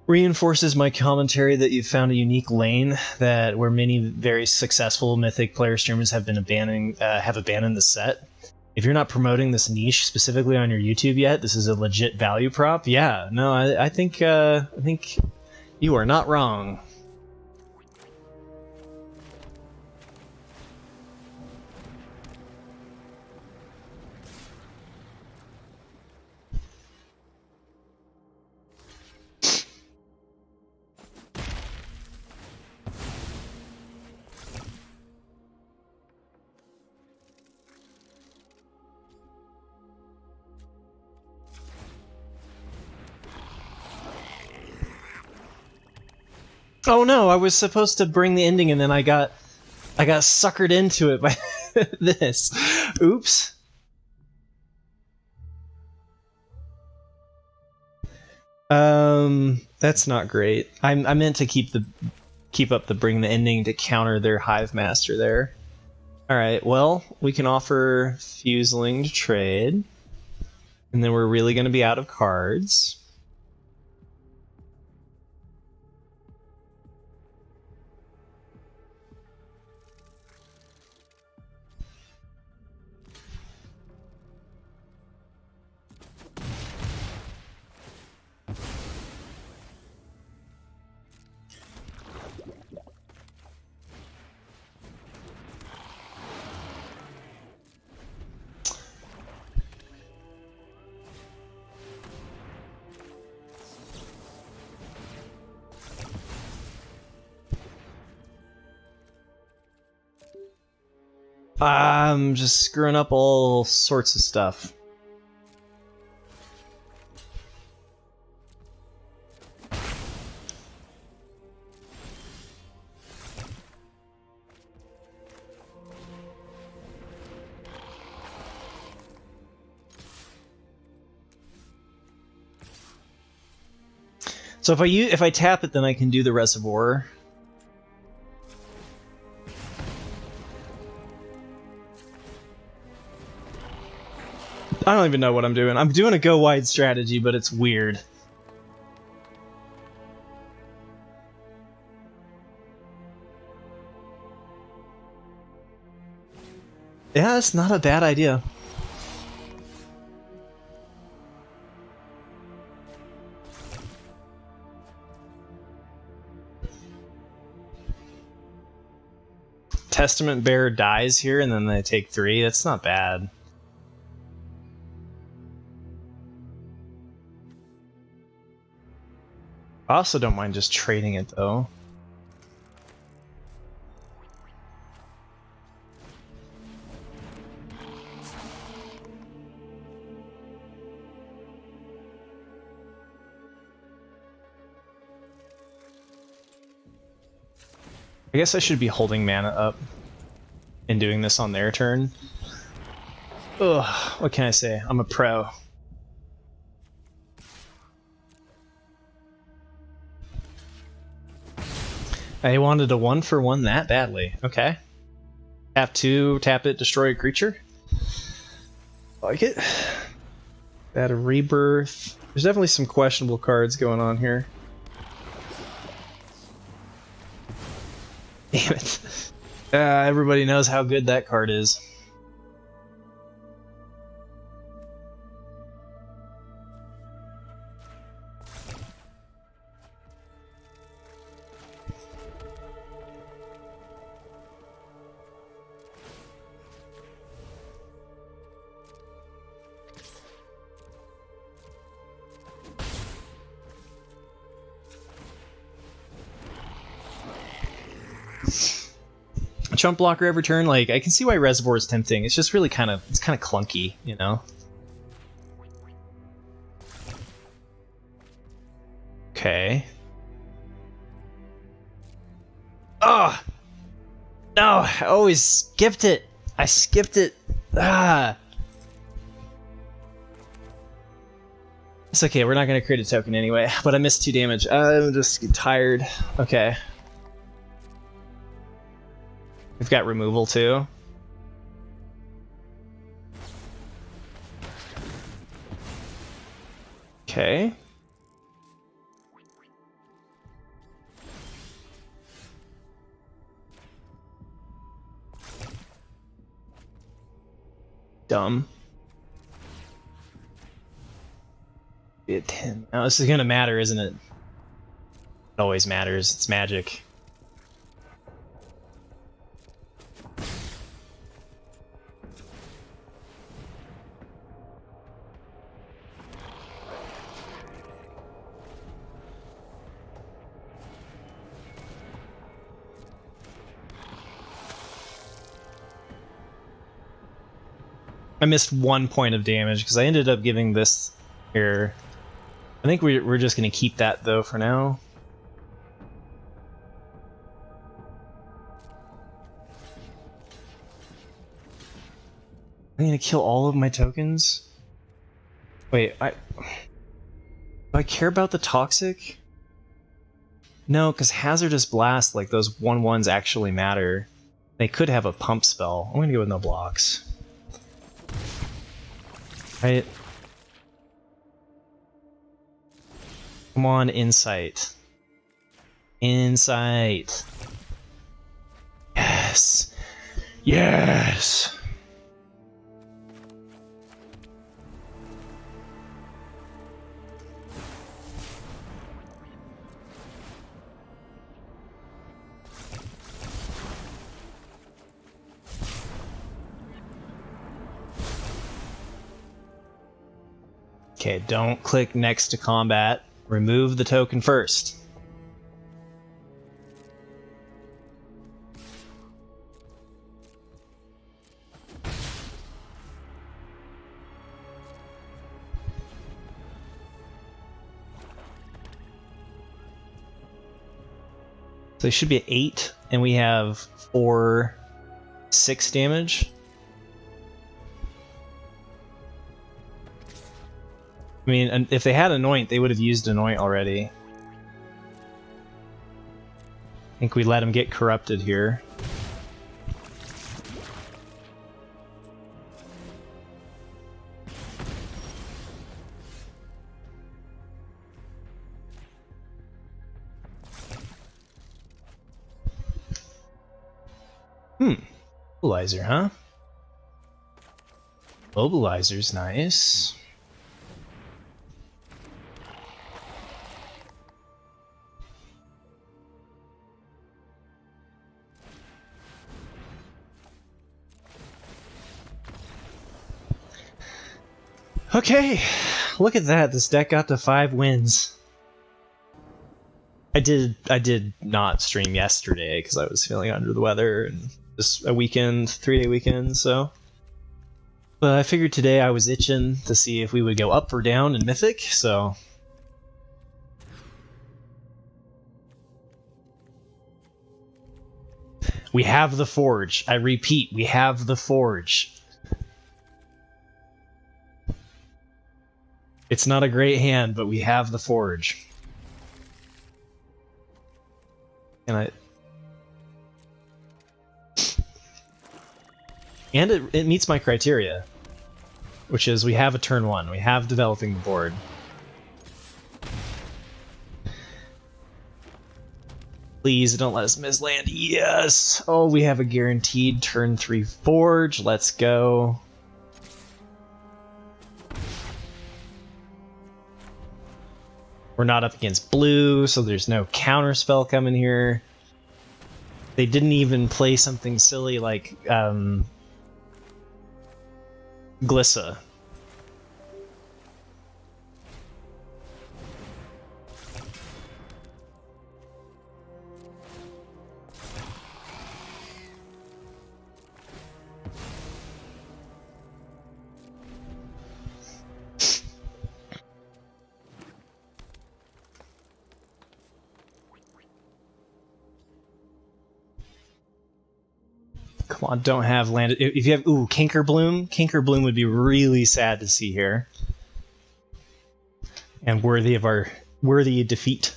Reinforces my commentary that you've found a unique lane that where many very successful Mythic player streamers have been abandoned the set. If you're not promoting this niche specifically on your YouTube yet, this is a legit value prop. Yeah, no, I think you are not wrong. Oh no, I was supposed to bring the Ending and then I got suckered into it by this. Oops. That's not great. I meant to keep up the bring the Ending to counter their Hive Master there. Alright, well, we can offer Fuseling to trade. And then we're really gonna be out of cards. I'm just screwing up all sorts of stuff. So if I tap it, then I can do the Reservoir. I don't even know what I'm doing. I'm doing a go wide strategy, but it's weird. Yeah, it's not a bad idea. Testament Bearer dies here and then they take 3. That's not bad. I also don't mind just trading it though. I guess I should be holding mana up and doing this on their turn. Ugh, what can I say? I'm a pro. I wanted a 1-for-1 that badly. Okay. Tap 2, tap it, destroy a creature. Like it. Add a rebirth. There's definitely some questionable cards going on here. Damn it. Everybody knows how good that card is. Chump blocker every turn, like, I can see why Reservoir is tempting. It's just really kind of clunky, you know? Okay. Oh! No, I always skipped it! I skipped it! Ah! It's okay, we're not gonna create a token anyway, but I missed 2 damage. I'm just tired. Okay. We've got removal too. Okay. Dumb. Be a 10. Now this is gonna matter, isn't it? It always matters. It's magic. I missed 1 point of damage because I ended up giving this here. I think we're just going to keep that though for now. I'm going to kill all of my tokens? Wait, do I care about the toxic? No, because Hazardous Blast, like those 1/1s actually matter. They could have a pump spell. I'm going to go with no blocks. Right. Come on, Insight. Insight. Yes. Yes. Okay, don't click next to combat. Remove the token first. So they should be at 8, and we have 4, 6 damage. I mean, if they had Anoint, they would have used Anoint already. I think we let him get corrupted here. Mobilizer, huh? Mobilizer's nice. Okay, look at that. This deck got to 5 wins. I did not stream yesterday because I was feeling under the weather and just a weekend, 3-day weekend, so. But I figured today I was itching to see if we would go up or down in Mythic, so. We have the Forge. I repeat, we have the Forge. It's not a great hand, but we have the Forge. And it meets my criteria, which is we have a turn 1. We have developing the board. Please don't let us miss land. Yes! Oh, we have a guaranteed turn 3 Forge. Let's go. We're not up against blue, so there's no counterspell coming here. They didn't even play something silly like Glissa. Come on, don't have land. If you have Kinkerbloom would be really sad to see here, and worthy of our defeat.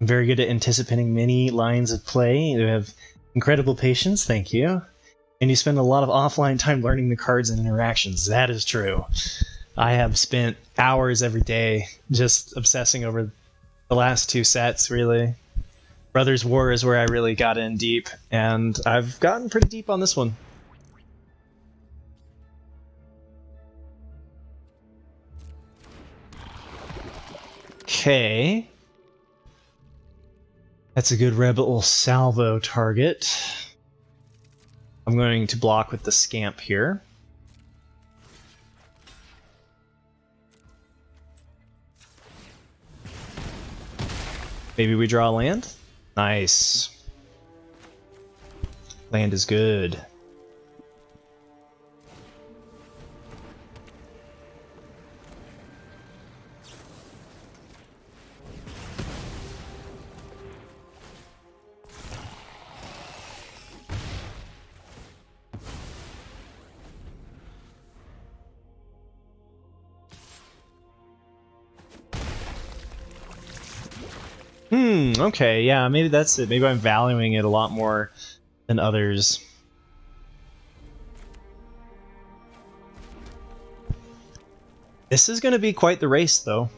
I'm very good at anticipating many lines of play. You have incredible patience, thank you. And you spend a lot of offline time learning the cards and interactions. That is true. I have spent hours every day just obsessing over the last 2 sets, really. Brothers War is where I really got in deep, and I've gotten pretty deep on this one. Okay. That's a good Rebel Salvo target. I'm going to block with the Scamp here. Maybe we draw land? Nice. Land is good. Okay, yeah, maybe that's it. Maybe I'm valuing it a lot more than others. This is going to be quite the race, though.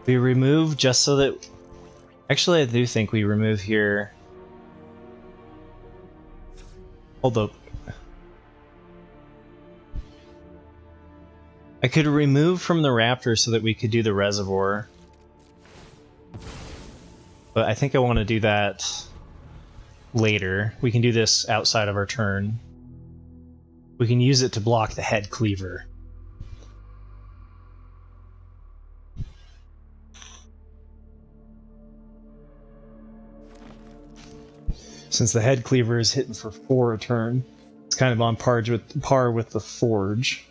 We remove just so that... Actually, I do think we remove here. Hold up. I could remove from the Raptor so that we could do the Reservoir. But I think I want to do that later. We can do this outside of our turn. We can use it to block the Head Cleaver. Since the Head Cleaver is hitting for 4 a turn, it's kind of on par with the Forge.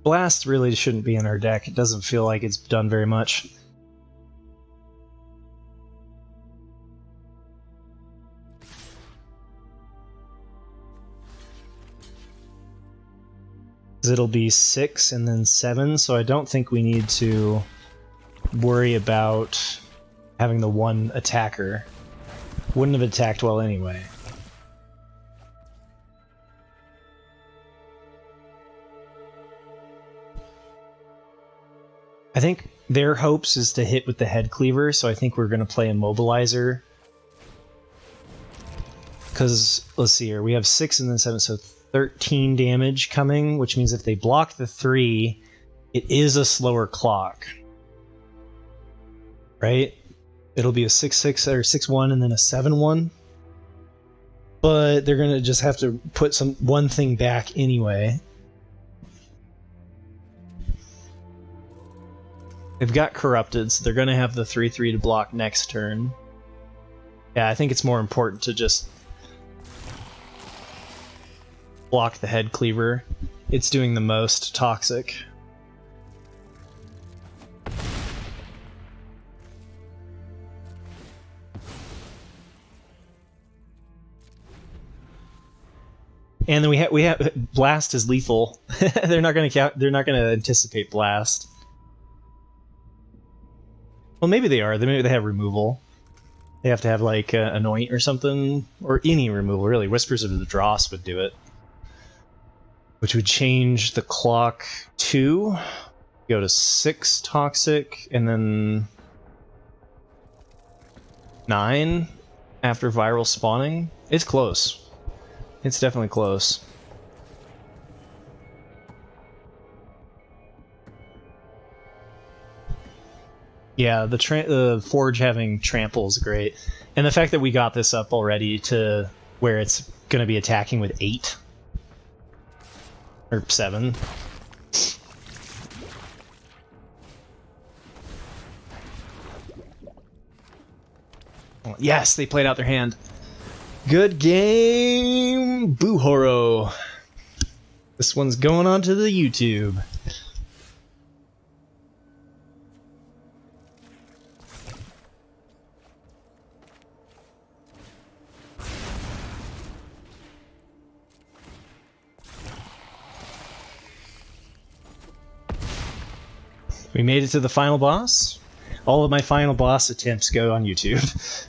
Blast really shouldn't be in our deck. It doesn't feel like it's done very much. It'll be 6 and then 7, so I don't think we need to worry about having the one attacker. Wouldn't have attacked well anyway. I think their hopes is to hit with the Head Cleaver, so I think we're going to play Immobilizer. Because, let's see here, we have 6 and then 7, so 13 damage coming, which means if they block the 3, it is a slower clock. Right? It'll be a 6/6 or 6/1 and then a 7/1. But they're gonna just have to put one thing back anyway. They've got Corrupted, so they're gonna have the 3/3 to block next turn. Yeah, I think it's more important to just block the Head Cleaver. It's doing the most toxic. And then we have Blast is lethal. They're not going to anticipate Blast. Well, maybe they are. Maybe they have removal. They have to have like Anoint or something, or any removal really. Whispers of the Dross would do it, which would change the clock to go to 6 toxic and then 9 after viral spawning. It's close. It's definitely close. Yeah, the Forge having trample is great. And the fact that we got this up already to where it's going to be attacking with 8 or 7. Yes, they played out their hand. Good game, Boo-horo. This one's going on to the YouTube. We made it to the final boss. All of my final boss attempts go on YouTube.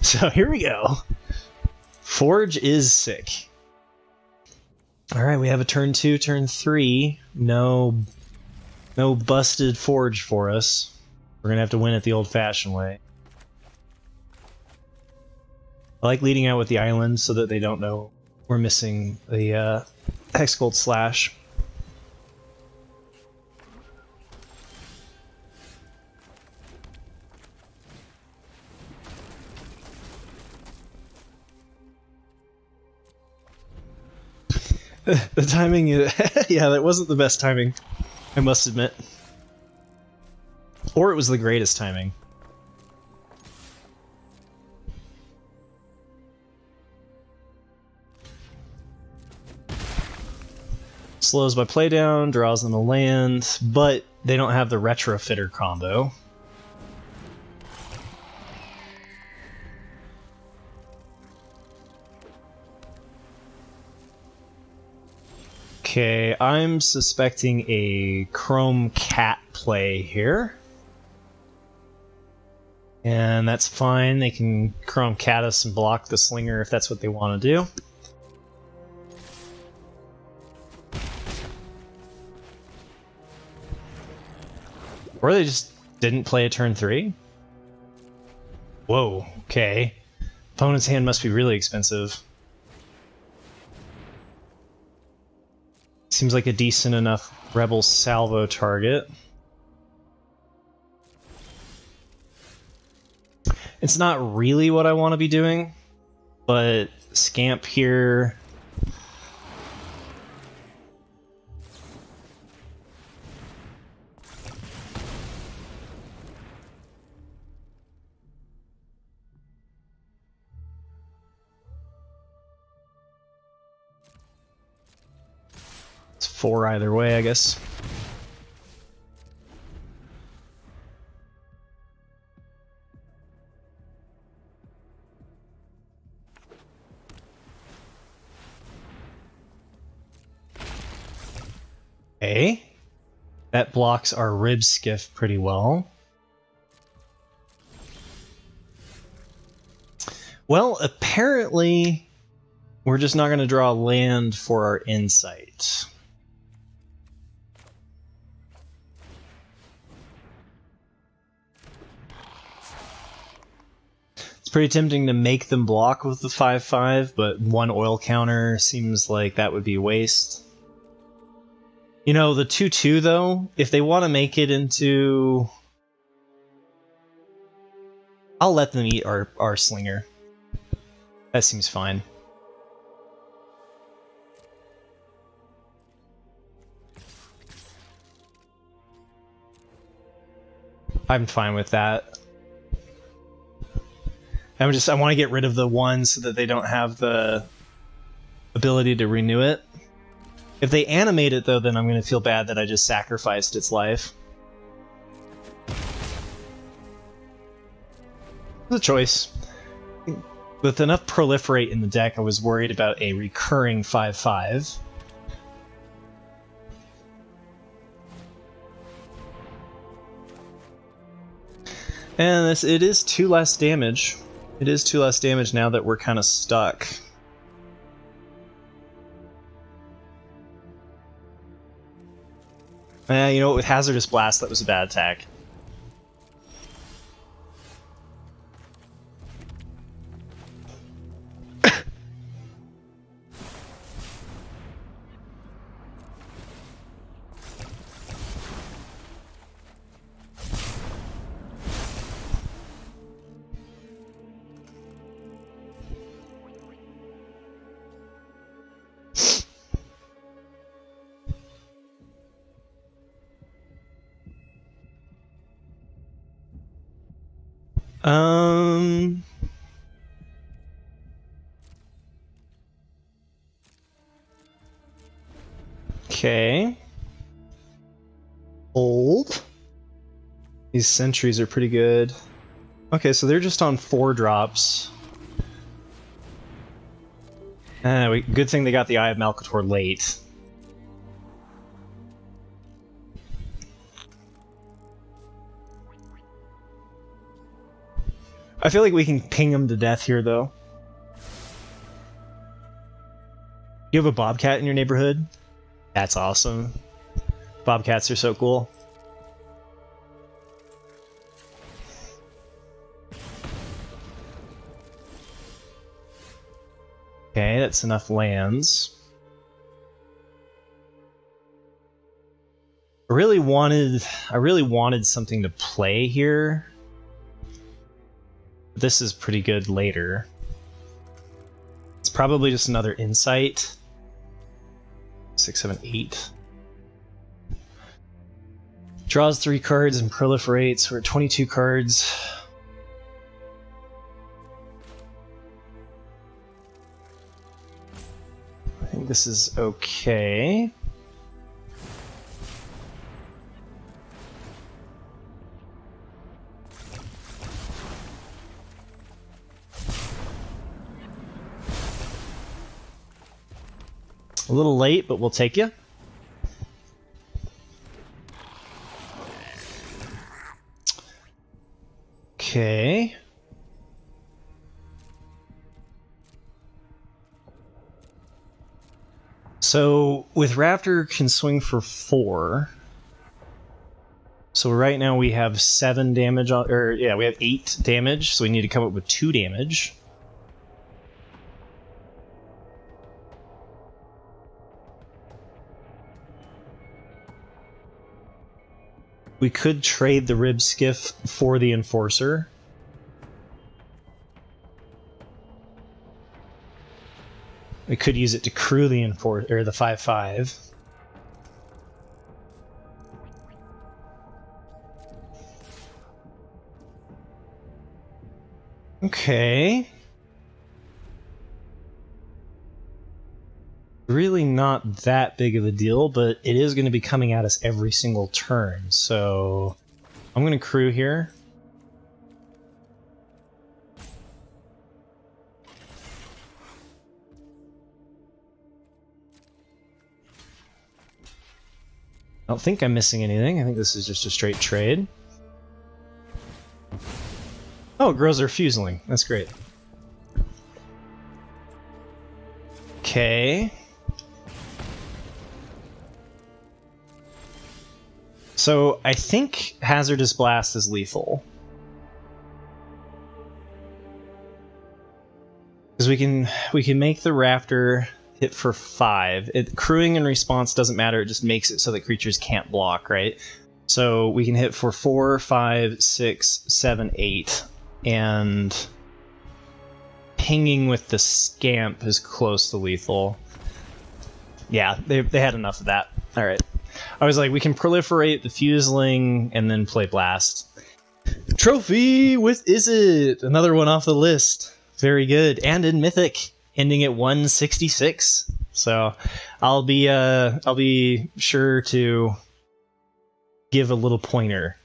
So here we go. Forge is sick. Alright, we have a turn 2, turn 3. No busted Forge for us. We're gonna have to win it the old-fashioned way. I like leading out with the island so that they don't know we're missing the Hexgold Slash. The timing, yeah, that wasn't the best timing, I must admit. Or it was the greatest timing. Slows my playdown, draws them a land, but they don't have the Retrofitter combo. Okay, I'm suspecting a Chrome Cat play here. And that's fine, they can Chrome Cat us and block the Slinger if that's what they want to do. Or they just didn't play a turn 3? Whoa, okay. Opponent's hand must be really expensive. Seems like a decent enough Rebel salvo target. It's not really what I want to be doing, but Scamp here... It's 4 either way, I guess. Okay. That blocks our Rib Skiff pretty well. Well, apparently we're just not going to draw land for our Insight. It's pretty tempting to make them block with the 5/5, but 1 oil counter seems like that would be a waste. You know, the 2/2 though, if they want to make it into... I'll let them eat our slinger. That seems fine. I'm fine with that. I want to get rid of the one so that they don't have the ability to renew it. If they animate it, though, then I'm going to feel bad that I just sacrificed its life. It's a choice. With enough proliferate in the deck, I was worried about a recurring 5/5. And it is 2 less damage. It is 2 less damage now that we're kind of stuck. You know, with Hazardous Blast, that was a bad attack. Okay. Hold. These sentries are pretty good. Okay, so they're just on 4 drops. Good thing they got the Eye of Malcator late. I feel like we can ping them to death here, though. You have a bobcat in your neighborhood? That's awesome. Bobcats are so cool. Okay, that's enough lands. I really wanted something to play here. This is pretty good later. It's probably just another insight. 6, 7, 8. Draws 3 cards and proliferates. We're at 22 cards. I think this is okay. A little late, but we'll take you. Okay. So with Raptor can swing for 4. So right now we have 7 damage, we have 8 damage, so we need to come up with 2 damage. We could trade the Rib Skiff for the Enforcer. We could use it to crew the Enforcer, or the 5/5. Okay. Really not that big of a deal, but it is going to be coming at us every single turn, so I'm going to crew here. I don't think I'm missing anything. I think this is just a straight trade. Oh, it grows our Fuseling. That's great. Okay. So I think Hazardous Blast is lethal. Because we can make the Raptor hit for 5. Crewing in response doesn't matter, it just makes it so that creatures can't block, right? So we can hit for 4, 5, 6, 7, 8. and pinging with the Scamp is close to lethal. Yeah, they had enough of that. All right. I was like, we can proliferate the Fuseling and then play Blast. Trophy with Izzet! Another one off the list. Very good. And in Mythic, ending at 166. So I'll be sure to give a little pointer